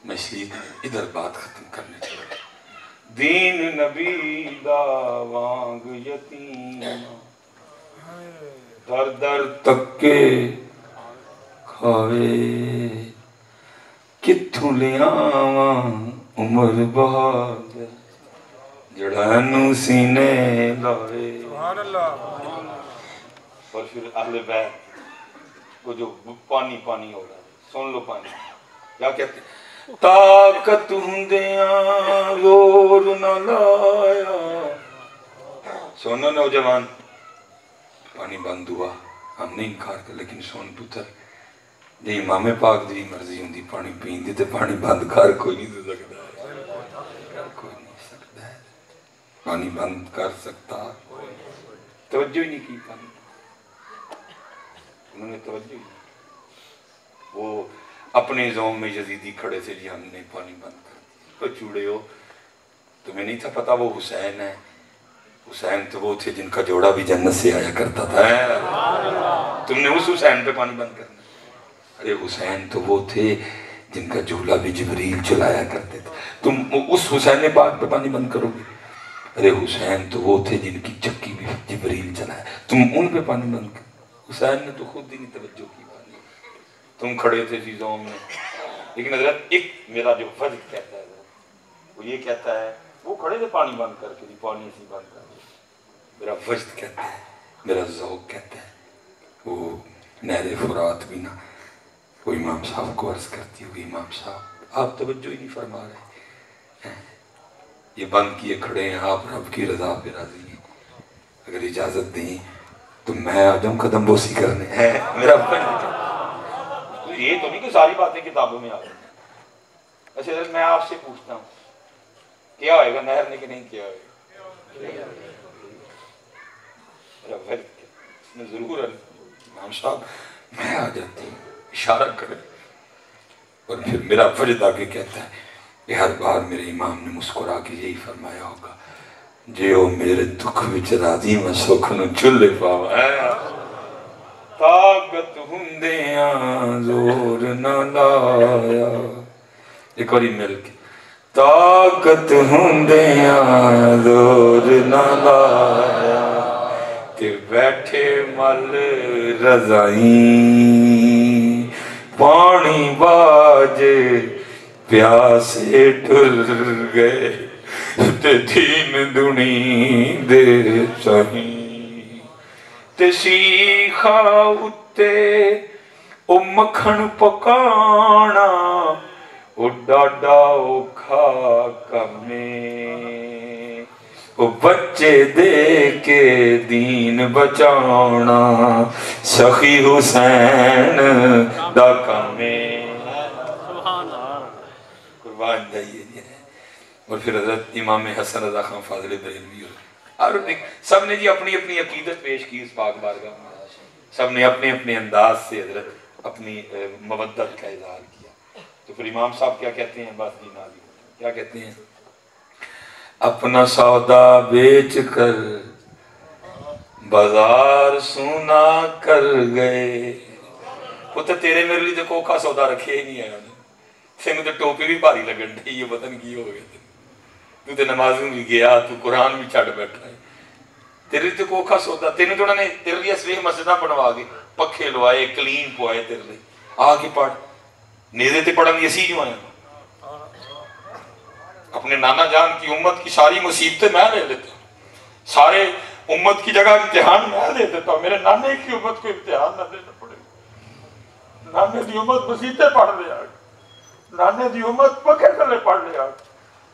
मैं इसलिए इधर बात खत्म करने चला। दीन नबी दा वांग यतीम दर दर तक्के खावे, कित्थों लियावा उमर बहादुर जड़ा नू सीने लावे। और फिर अहले बैत वो जो पानी पानी हो रहा है, सुन लो पानी क्या कहते हैं। ताकत हुंदिया जोर न लाया। सुनो नौजवान, पानी बंद हुआ, हमने इनकार कर, लेकिन सुन पुत्र जे इमामे पाक दी मर्जी हुंदी पानी पीन दी ते पानी बंद कर कोई नहीं सकता, कोई नहीं सकता है पानी बंद कर सकता। तवज्जो ही नहीं की पानी, उन्होंने तवज्जो ही नहीं। वो अपने ज़ौम में यजीदी खड़े थे जी, हमने पानी बंद कर दिया। तो चूड़े हो, तुम्हें नहीं था पता वो हुसैन है। हुसैन तो वो थे जिनका जोड़ा भी जन्नत से आया करता था। तुमने उस हुसैन पे पानी बंद करना। अरे हुसैन तो वो थे जिनका झूला भी जिब्रील चलाया करते थे, तुम उस हुसैन पाक पे पानी बंद करोगे। अरे हुसैन तो वो थे जिनकी चक्की भी जिब्रील चलाया, तुम उन पे पानी बंद करो। हुसैन ने तो खुद ही नहीं तवज्जो की पानी, तुम खड़े थे चीजों में। लेकिन हजरत एक मेरा जो फर्ज कहता है वो ये कहता है, वो खड़े थे पानी बंद करके, पानी से बंद कर। मेरा वजद कहता है, मेरा ज़ौक़ कहता है, वो नहरे फुरात भी ना वो इमाम साहब को अर्ज करती होगी, इमाम साहब आप तवज्जो ही नहीं फरमा रहे हैं, ये बंद किए खड़े हैं, आप रब की रजा पे राजी हैं, अगर इजाजत दें तो मैं आ जाऊँ कदम बोसी करने। है मेरा तो ये तो नहीं कि सारी बातें किताबों में आ गई। अच्छा मैं आपसे पूछता हूँ, क्या होएगा नहर ने कि नहीं किया होगा? जरूर इमाम साहब मैं आ जाती हूँ, इशारा करे। और फिर मेरा वजद आगे कहता है कि हर बार मेरे इमाम ने मुस्कुरा के यही फरमाया होगा, जो मेरे दुख विच राजी मैं सुख नूं चुल्हे पावा। ताकत हुंदिया जोर न लाया, एक बारी मिल के, ताकत हुंदिया जोर न लाया, ते बैठे मल रजाई पानी बाजे प्यासे डुल गए, ते दीन दुनी दे सही, ते सीखा उत्ते ओ मक्खन पकाना ओ डाडा औखा कमे, ओ बच्चे दे के दीन बचाना सखी हुसैन दा कमे। कुर्बान जाइए। और फिर हजरत इमाम हसन रज़ा खान फाज़िल बरेलवी और सब ने जी अपनी अपनी अकीदत पेश की इस पाक बारगाह में, सब ने अपने अपने अंदाज से हजरत अपनी मवद्दत का इज़हार किया। तो फिर इमाम साहब क्या कहते हैं, बस जी नाज़ी क्या कहते हैं, अपना सौदा बेच कर बाजार सुना कर गए। पुत्र तेरे मेरे लिए तो कोखा सौदा रखे ही नहीं है, तेन तो टोपी भी भारी लगन डी है, पता नहीं की हो गया, तू तो नमाज़ों भी गया, तू कुरान भी छड़ बैठा है, तेरे लिए तो कोखा सौदा। तेन तो उन्होंने तेरे लिए असली मस्जिदां बनवा के पखे लवाए कलीन पवाए, तेरे लिए आके पढ़ नेज़े ते पढ़न दी असीं जो आए। अपने नाना जान की उम्मत की सारी मुसीबतें मैं ले लेता हूँ, सारे उम्मत की जगह इम्तिहान मैं ले देता हूँ, मेरे नाने की उम्मत को इम्तिहान न देना पड़े। नाने की उम्मत मुसीबतें पढ़ लिया, नाने की उम्मत पखे थले पढ़ लिया,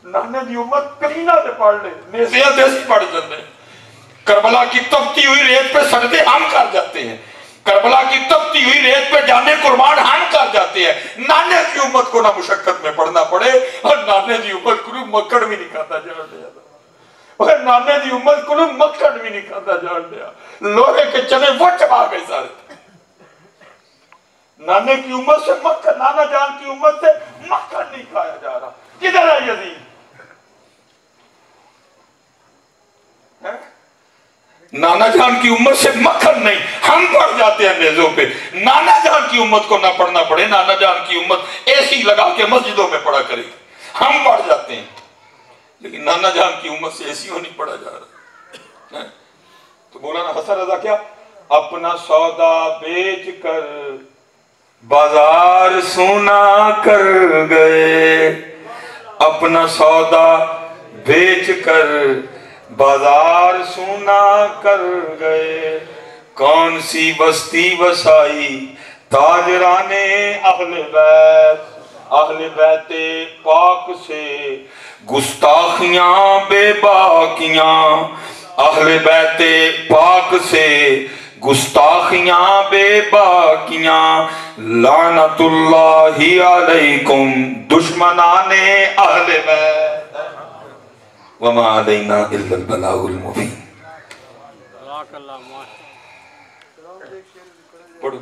नाने की उम्मत कलीना से पढ़ ले, नेज़िया देसी पढ़ जाते। करबला की तपती हुई रेत पे सजदे हम कर जाते हैं, करबला की तपती हुई रेत पे जाने कुर्बान हम कर जाते हैं। नाने की उम्मत को ना मुशक्कत में पढ़ना पड़े, और नाने की उम्मत को मक्कड़ भी नहीं खाता जान दिया, और नाने की उम्मत को मक्कड़ भी नहीं खाता जान दिया, लोहे के चने वो चबा गए सारे। नाने की उम्मत से मक्खन, नाना जान की उम्मत से मक्खन नहीं खाया जा रहा। किधर है यजीद? नाना जान की उम्मत से मक्खन नहीं, हम पढ़ जाते हैं मेजों पे। नाना जान की उम्मत को ना पढ़ना पड़े, नाना जान की उम्मत एसी लगा के मस्जिदों में पढ़ा करे, हम पढ़ जाते हैं। लेकिन नाना जान की उम्मत से एसी नहीं पढ़ा जा रहा है। तो मौलाना हसन रजा क्या, अपना सौदा बेच कर बाजार सोना कर गए, अपना सौदा बेच कर बाजार सोना कर गए। कौन सी बस्ती बसाई ताजराने अहले बैत, अहले बैते पाक से गुस्ताखियां बेबाकियां, अहले बैते पाक से गुस्ताखियां बेबाकियां। लानतुल्लाहि अलैकुम दुश्मनाने अहले बैत वमा अलैना इल्लल बलागुल मुबीन। पढ़ो।